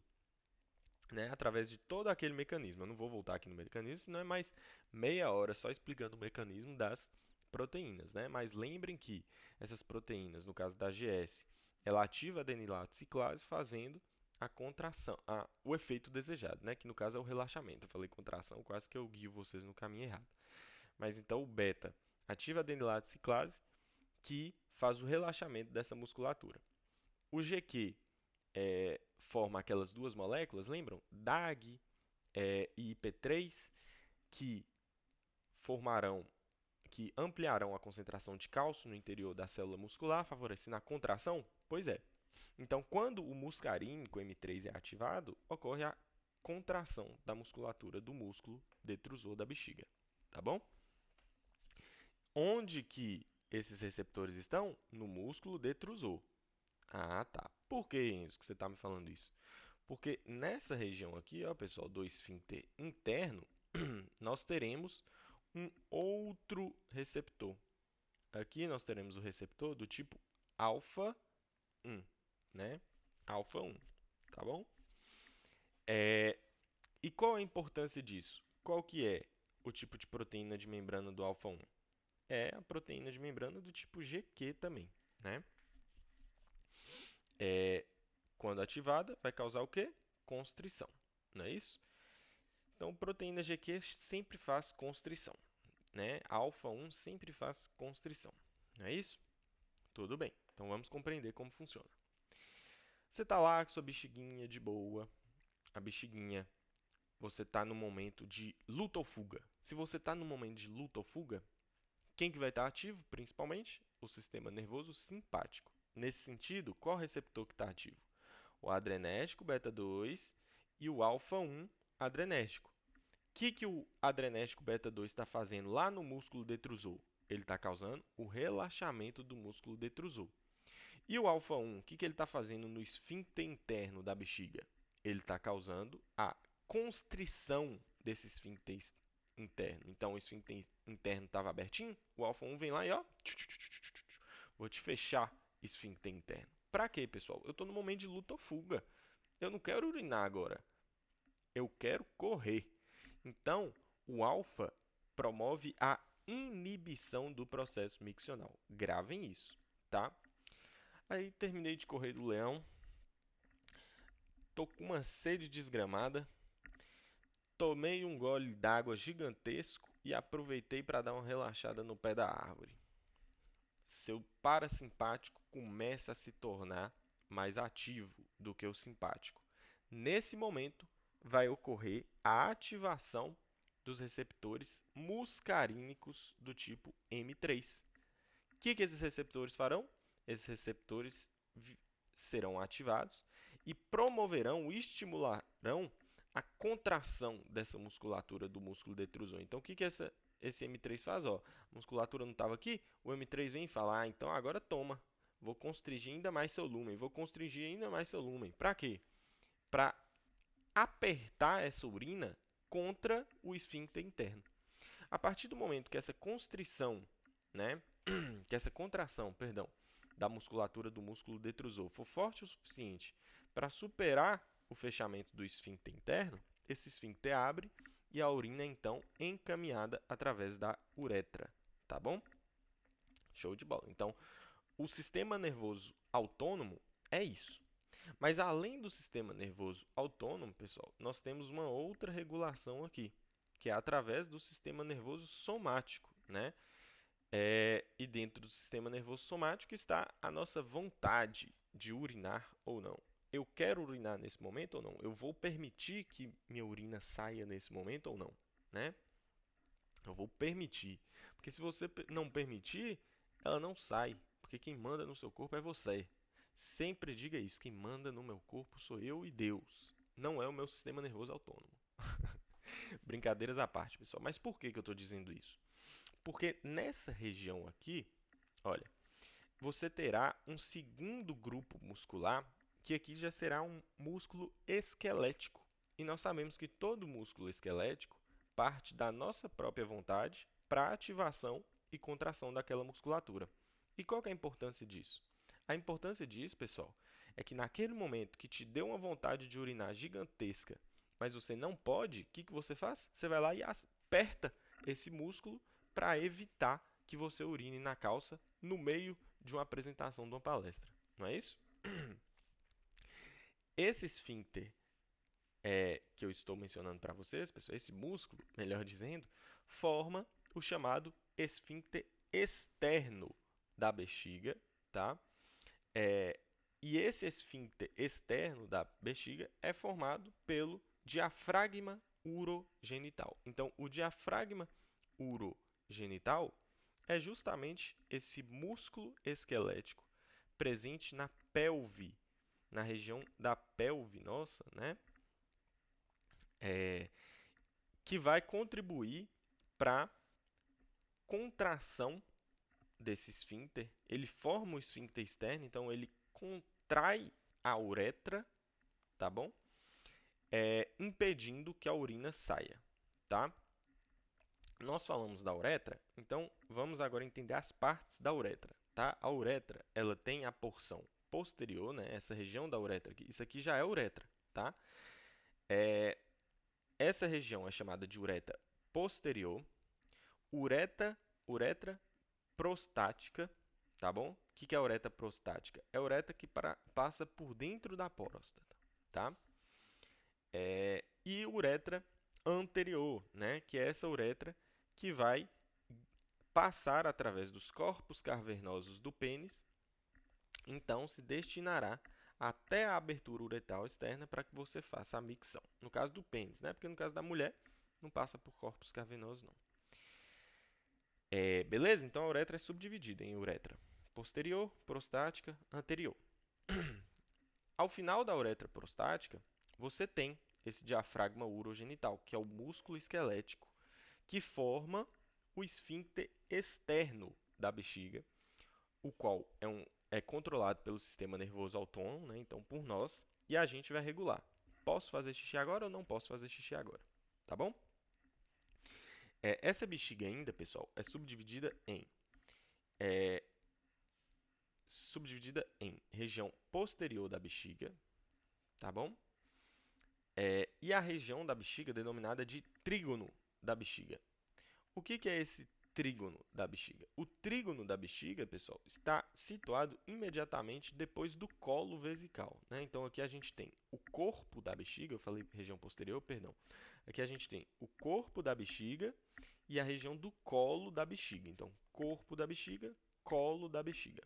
né? Através de todo aquele mecanismo. Eu não vou voltar aqui no mecanismo, senão é mais meia hora só explicando o mecanismo das proteínas, né? Mas lembrem que essas proteínas, no caso da GS, ela ativa a adenilato ciclase fazendo a contração, o efeito desejado, né? Que no caso é o relaxamento. Eu falei contração, quase que eu guio vocês no caminho errado. Mas então o beta ativa a adenilato ciclase, que faz o relaxamento dessa musculatura. O GQ forma aquelas duas moléculas, lembram? DAG e IP3, que ampliarão a concentração de cálcio no interior da célula muscular, favorecendo a contração? Pois é. Então, quando o muscarínico M3 é ativado, ocorre a contração da musculatura do músculo detrusor da bexiga, tá bom? Onde que esses receptores estão? No músculo detrusor. Ah, tá. Por que, Enzo, que você está me falando isso? Porque nessa região aqui, ó, pessoal, do esfíncter interno, nós teremos um outro receptor. Aqui nós teremos o receptor do tipo alfa 1, né? Alfa 1, tá bom? E qual a importância disso? Qual que é o tipo de proteína de membrana do alfa 1? é a proteína de membrana do tipo GQ também, né? Quando ativada, vai causar o quê? Constrição, não é isso? Então, proteína GQ sempre faz constrição, né? Alfa 1 sempre faz constrição, não é isso? Tudo bem. Então, vamos compreender como funciona. Você está lá com sua bexiguinha de boa, a bexiguinha, você está no momento de luta ou fuga. Se você está no momento de luta ou fuga, quem que vai estar ativo, principalmente? O sistema nervoso simpático. Nesse sentido, qual receptor que está ativo? O adrenérgico beta 2 e o alfa 1 adrenérgico. O que o adrenérgico beta 2 está fazendo lá no músculo detrusor? Ele está causando o relaxamento do músculo detrusor. E o alfa 1, o que ele está fazendo no esfíncter interno da bexiga? Ele está causando a constrição desse esfíncter interno. Então, o esfíncter interno estava abertinho, o alfa 1 vem lá e ó, vou te fechar esfíncter interno. Para quê, pessoal? Eu estou no momento de luta ou fuga. Eu não quero urinar agora. Eu quero correr. Então, o alfa promove a inibição do processo miccional. Gravem isso, tá? Aí terminei de correr do leão. Tô com uma sede desgramada. Tomei um gole d'água gigantesco e aproveitei para dar uma relaxada no pé da árvore. Seu parasimpático começa a se tornar mais ativo do que o simpático. Nesse momento, vai ocorrer a ativação dos receptores muscarínicos do tipo M3. O que esses receptores farão? Esses receptores serão ativados e promoverão, estimularão a contração dessa musculatura do músculo detrusor. Então, o que esse M3 faz? Ó, a musculatura não estava aqui, o M3 vem falar, então agora toma, vou constrigir ainda mais seu lúmen, vou constrigir ainda mais seu lúmen. Para quê? Para apertar essa urina contra o esfíncter interno. A partir do momento que essa constrição, né, que essa contração, perdão, da musculatura do músculo detrusor for forte o suficiente para superar o fechamento do esfíncter interno, esse esfíncter abre e a urina é então encaminhada através da uretra, tá bom? Show de bola. Então, o sistema nervoso autônomo é isso. Mas além do sistema nervoso autônomo, pessoal, nós temos uma outra regulação aqui, que é através do sistema nervoso somático, né? E dentro do sistema nervoso somático está a nossa vontade de urinar ou não. Eu quero urinar nesse momento ou não? Eu vou permitir que minha urina saia nesse momento ou não, né? Eu vou permitir. Porque se você não permitir, ela não sai. Porque quem manda no seu corpo é você. Sempre diga isso. Quem manda no meu corpo sou eu e Deus. Não é o meu sistema nervoso autônomo. Brincadeiras à parte, pessoal. Mas por que eu estou dizendo isso? Porque nessa região aqui, olha, você terá um segundo grupo muscular, que aqui já será um músculo esquelético. E nós sabemos que todo músculo esquelético parte da nossa própria vontade para a ativação e contração daquela musculatura. E qual que é a importância disso? A importância disso, pessoal, é que naquele momento que te deu uma vontade de urinar gigantesca, mas você não pode, o que você faz? Você vai lá e aperta esse músculo para evitar que você urine na calça no meio de uma apresentação de uma palestra. Não é isso? Esse esfíncter que eu estou mencionando para vocês, pessoal, esse músculo, melhor dizendo, forma o chamado esfíncter externo da bexiga, tá? E esse esfíncter externo da bexiga é formado pelo diafragma urogenital. Então, o diafragma urogenital é justamente esse músculo esquelético presente na pelve, na região da pelve nossa, né? Que vai contribuir para a contração desse esfíncter. Ele forma o esfíncter externo, então ele contrai a uretra, tá bom? Impedindo que a urina saia, tá? Nós falamos da uretra, então vamos agora entender as partes da uretra, tá? A uretra, ela tem a porção posterior, né? Essa região da uretra aqui, isso aqui já é uretra, tá? Essa região é chamada de uretra posterior, uretra prostática, tá bom? O que é a uretra prostática? É a uretra que passa por dentro da próstata, tá? E uretra anterior, né? Que é essa uretra que vai passar através dos corpos cavernosos do pênis, então se destinará até a abertura uretral externa para que você faça a micção. No caso do pênis, né? Porque no caso da mulher, não passa por corpos cavernosos, não. Beleza? Então a uretra é subdividida em uretra posterior, prostática, anterior. Ao final da uretra prostática, você tem esse diafragma urogenital, que é o músculo esquelético que forma o esfíncter externo da bexiga, o qual é controlado pelo sistema nervoso autônomo, né? Então por nós, e a gente vai regular. Posso fazer xixi agora ou não posso fazer xixi agora? Tá bom? Essa bexiga ainda, pessoal, é subdividida em região posterior da bexiga, tá bom? E a região da bexiga denominada de trígono da bexiga. O que é esse trígono da bexiga? O trígono da bexiga, pessoal, está situado imediatamente depois do colo vesical, né? Então, aqui a gente tem o corpo da bexiga, eu falei região posterior, perdão. Aqui a gente tem o corpo da bexiga e a região do colo da bexiga. Então, corpo da bexiga, colo da bexiga.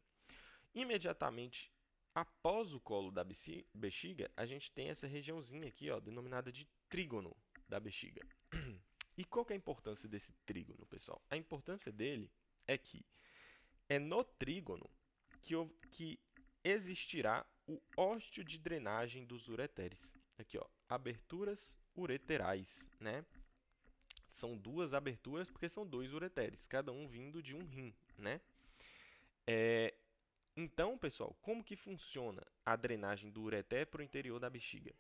Imediatamente após o colo da bexiga, a gente tem essa regiãozinha aqui, ó, denominada de trígono da bexiga. E qual que é a importância desse trígono, pessoal? A importância dele é que é no trígono que existirá o ósteo de drenagem dos ureteres. Aqui, ó, aberturas ureterais, né? São duas aberturas porque são dois ureteres, cada um vindo de um rim, né? Então, pessoal, como que funciona a drenagem do ureter para o interior da bexiga?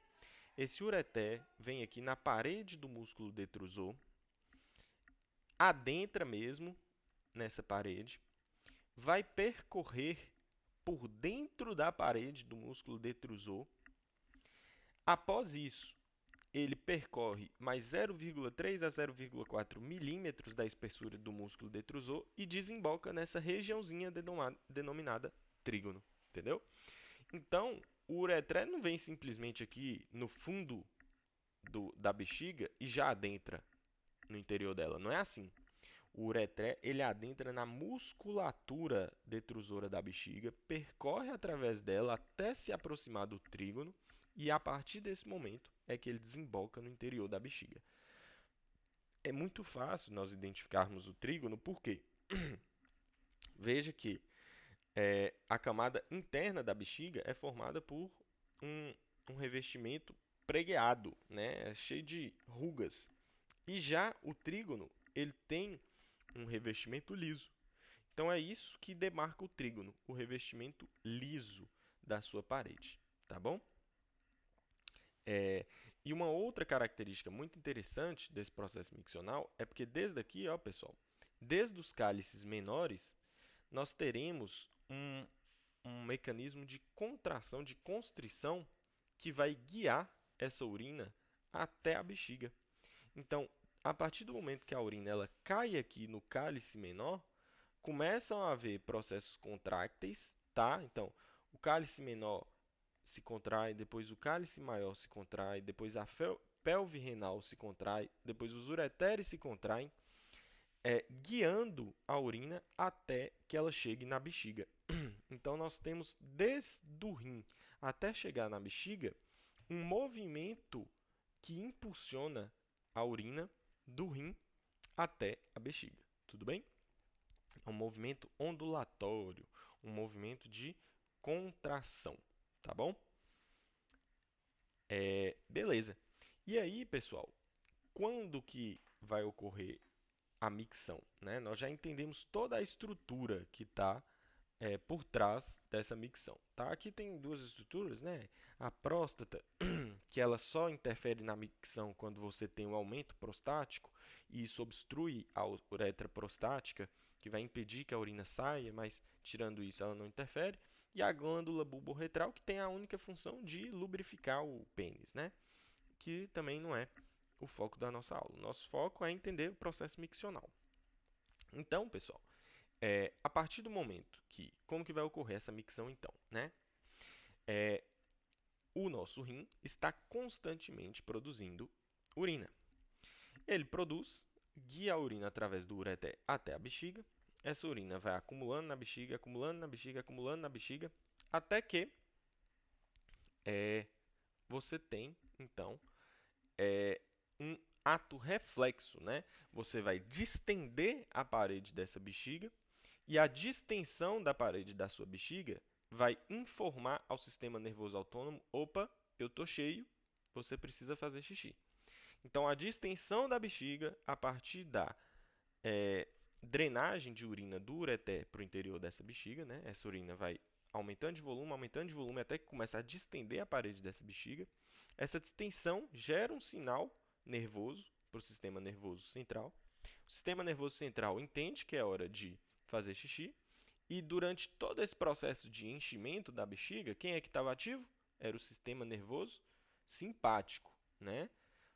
Esse ureter vem aqui na parede do músculo detrusor, adentra mesmo nessa parede, vai percorrer por dentro da parede do músculo detrusor. Após isso, ele percorre mais 0,3 a 0,4 milímetros da espessura do músculo detrusor e desemboca nessa regiãozinha denominada trígono, entendeu? Então, o ureter não vem simplesmente aqui no fundo da bexiga e já adentra no interior dela. Não é assim. O ureter, ele adentra na musculatura detrusora da bexiga, percorre através dela até se aproximar do trígono e, a partir desse momento, é que ele desemboca no interior da bexiga. É muito fácil nós identificarmos o trígono, por quê? Veja que a camada interna da bexiga é formada por um revestimento pregueado, né? É cheio de rugas. E já o trígono, ele tem um revestimento liso. Então, é isso que demarca o trígono, o revestimento liso da sua parede, tá bom? E uma outra característica muito interessante desse processo miccional é porque desde aqui, ó, pessoal, desde os cálices menores, nós teremos um mecanismo de contração, de constrição, que vai guiar essa urina até a bexiga. Então, a partir do momento que a urina ela cai aqui no cálice menor, começam a haver processos contrácteis, tá? Então, o cálice menor se contrai, depois o cálice maior se contrai, depois a pelve renal se contrai, depois os ureteres se contraem, guiando a urina até que ela chegue na bexiga. Então, nós temos desde o rim até chegar na bexiga um movimento que impulsiona a urina do rim até a bexiga. Tudo bem? É um movimento ondulatório, um movimento de contração, tá bom? Beleza. E aí, pessoal, quando que vai ocorrer a micção, né? Nós já entendemos toda a estrutura que está por trás dessa micção, tá? Aqui tem duas estruturas, né? A próstata, que ela só interfere na micção quando você tem um aumento prostático e isso obstrui a uretra prostática, que vai impedir que a urina saia, mas tirando isso ela não interfere. E a glândula bulborretral, que tem a única função de lubrificar o pênis, né? Que também não é o foco da nossa aula. O nosso foco é entender o processo miccional. Então, pessoal, A partir do momento que, como que vai ocorrer essa micção então, né? O nosso rim está constantemente produzindo urina. Ele produz, guia a urina através do ureter até a bexiga. Essa urina vai acumulando na bexiga, acumulando na bexiga, acumulando na bexiga, até que você tem, então, um ato reflexo, né? Você vai distender a parede dessa bexiga e a distensão da parede da sua bexiga vai informar ao sistema nervoso autônomo: opa, eu estou cheio, você precisa fazer xixi. Então, a distensão da bexiga, a partir da drenagem de urina do ureter para o interior dessa bexiga, né? Essa urina vai aumentando de volume, até que começa a distender a parede dessa bexiga. Essa distensão gera um sinal nervoso para o sistema nervoso central. O sistema nervoso central entende que é hora de fazer xixi, e durante todo esse processo de enchimento da bexiga, quem é que estava ativo? Era o sistema nervoso simpático, né?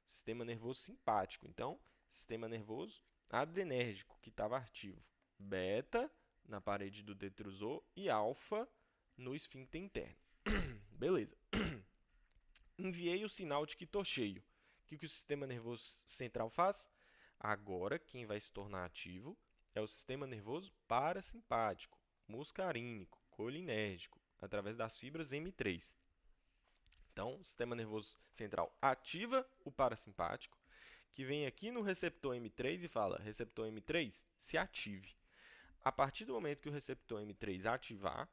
O sistema nervoso simpático. Então, sistema nervoso adrenérgico, que estava ativo. Beta na parede do detrusor e alfa no esfíncter interno. Beleza. Enviei o sinal de que estou cheio. O que o sistema nervoso central faz? Agora, quem vai se tornar ativo é o sistema nervoso parasimpático, muscarínico, colinérgico, através das fibras M3. Então, o sistema nervoso central ativa o parasimpático, que vem aqui no receptor M3 e fala: receptor M3, se ative. A partir do momento que o receptor M3 ativar,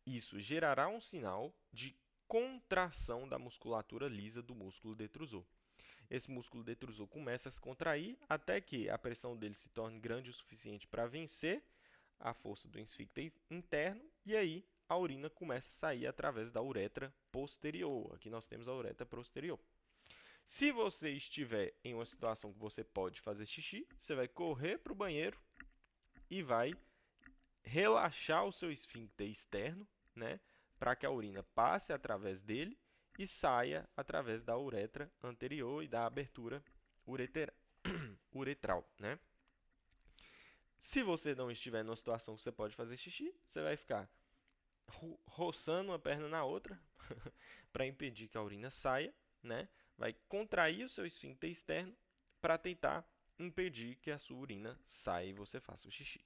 isso gerará um sinal de contração da musculatura lisa do músculo detrusor. Esse músculo detrusor começa a se contrair até que a pressão dele se torne grande o suficiente para vencer a força do esfíncter interno, e aí a urina começa a sair através da uretra posterior. Aqui nós temos a uretra posterior. Se você estiver em uma situação que você pode fazer xixi, você vai correr para o banheiro e vai relaxar o seu esfíncter externo, né, para que a urina passe através dele e saia através da uretra anterior e da abertura uretral, né? Se você não estiver numa situação que você pode fazer xixi, você vai ficar roçando uma perna na outra para impedir que a urina saia, né? Vai contrair o seu esfíncter externo para tentar impedir que a sua urina saia e você faça o xixi.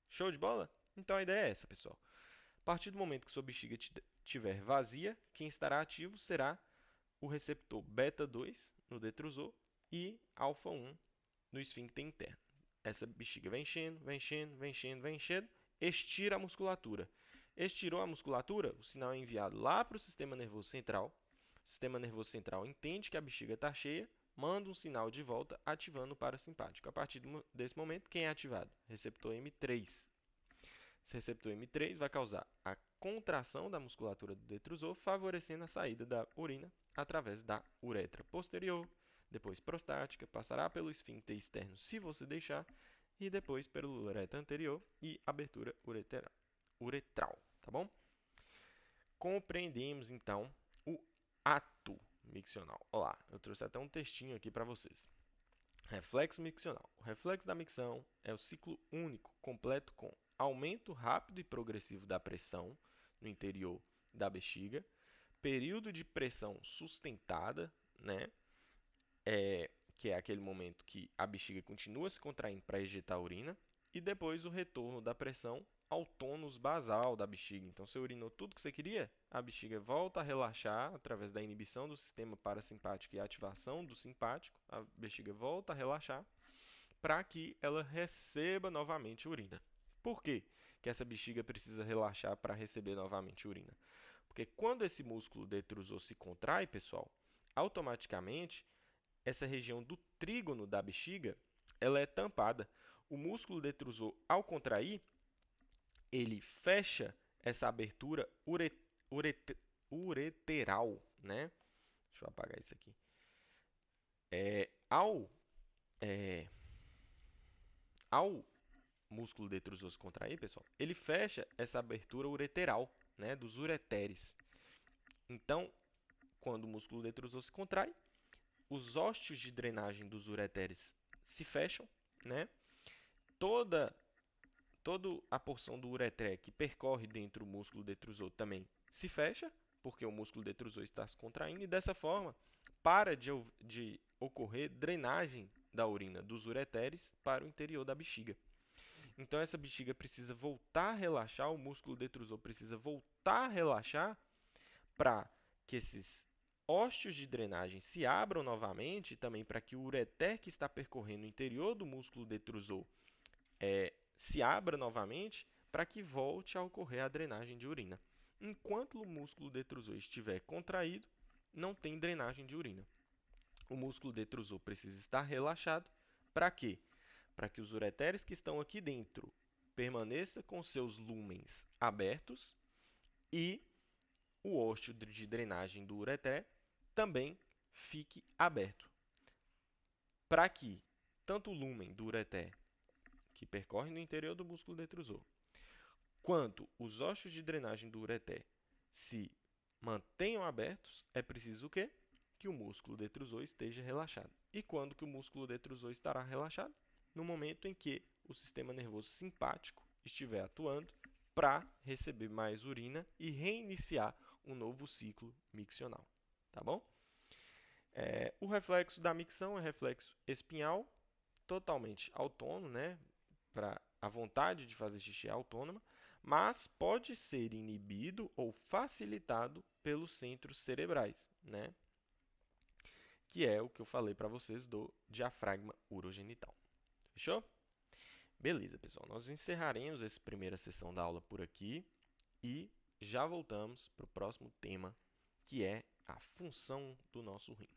Show de bola? Então a ideia é essa, pessoal. A partir do momento que sua bexiga estiver vazia, quem estará ativo será o receptor beta 2 no detrusor e alfa 1 no esfíncter interno. Essa bexiga vai enchendo, vai enchendo, vai enchendo, vai enchendo, estira a musculatura. Estirou a musculatura, o sinal é enviado lá para o sistema nervoso central. O sistema nervoso central entende que a bexiga está cheia, manda um sinal de volta ativando o parasimpático. A partir desse momento, quem é ativado? Receptor M3. Esse receptor M3 vai causar a contração da musculatura do detrusor, favorecendo a saída da urina através da uretra posterior, depois prostática, passará pelo esfíncter externo se você deixar, e depois pelo uretra anterior e abertura uretral, tá bom? Compreendemos, então, o ato miccional. Olá, eu trouxe até um textinho aqui para vocês. Reflexo miccional. O reflexo da micção é o ciclo único, completo com aumento rápido e progressivo da pressão no interior da bexiga, período de pressão sustentada, né? Que é aquele momento que a bexiga continua se contraindo para ejetar a urina, e depois o retorno da pressão ao tônus basal da bexiga. Então, você urinou tudo que você queria, a bexiga volta a relaxar através da inibição do sistema parasimpático e ativação do simpático, a bexiga volta a relaxar para que ela receba novamente urina. Por quê que essa bexiga precisa relaxar para receber novamente urina? Porque quando esse músculo detrusor se contrai, pessoal, automaticamente essa região do trígono da bexiga ela é tampada. O músculo detrusor, ao contrair, ele fecha essa abertura ureteral, né? Deixa eu apagar isso aqui. Ao músculo detrusor se contrair, pessoal, ele fecha essa abertura ureteral, né, dos ureteres. Então, quando o músculo detrusor se contrai, os ósteos de drenagem dos ureteres se fecham, né? toda a porção do ureter que percorre dentro do músculo detrusor também se fecha, porque o músculo detrusor está se contraindo, e dessa forma para de ocorrer drenagem da urina dos ureteres para o interior da bexiga. Então, essa bexiga precisa voltar a relaxar, o músculo detrusor precisa voltar a relaxar para que esses ósteos de drenagem se abram novamente, e também para que o ureter que está percorrendo o interior do músculo detrusor se abra novamente, para que volte a ocorrer a drenagem de urina. Enquanto o músculo detrusor estiver contraído, não tem drenagem de urina. O músculo detrusor precisa estar relaxado. Para quê? Para que os ureteres que estão aqui dentro permaneçam com seus lúmens abertos e o ósteo de drenagem do ureter também fique aberto. Para que tanto o lúmen do ureter, que percorre no interior do músculo detrusor, quanto os ósteos de drenagem do ureter se mantenham abertos, é preciso o quê? Que o músculo detrusor esteja relaxado. E quando que o músculo detrusor estará relaxado? No momento em que o sistema nervoso simpático estiver atuando para receber mais urina e reiniciar um novo ciclo miccional. Tá bom? O reflexo da micção é reflexo espinhal, totalmente autônomo, né? Para a vontade de fazer xixi é autônoma, mas pode ser inibido ou facilitado pelos centros cerebrais, né? Que é o que eu falei para vocês do diafragma urogenital. Fechou? Beleza, pessoal. Nós encerraremos essa primeira sessão da aula por aqui e já voltamos para o próximo tema, que é a função do nosso rim.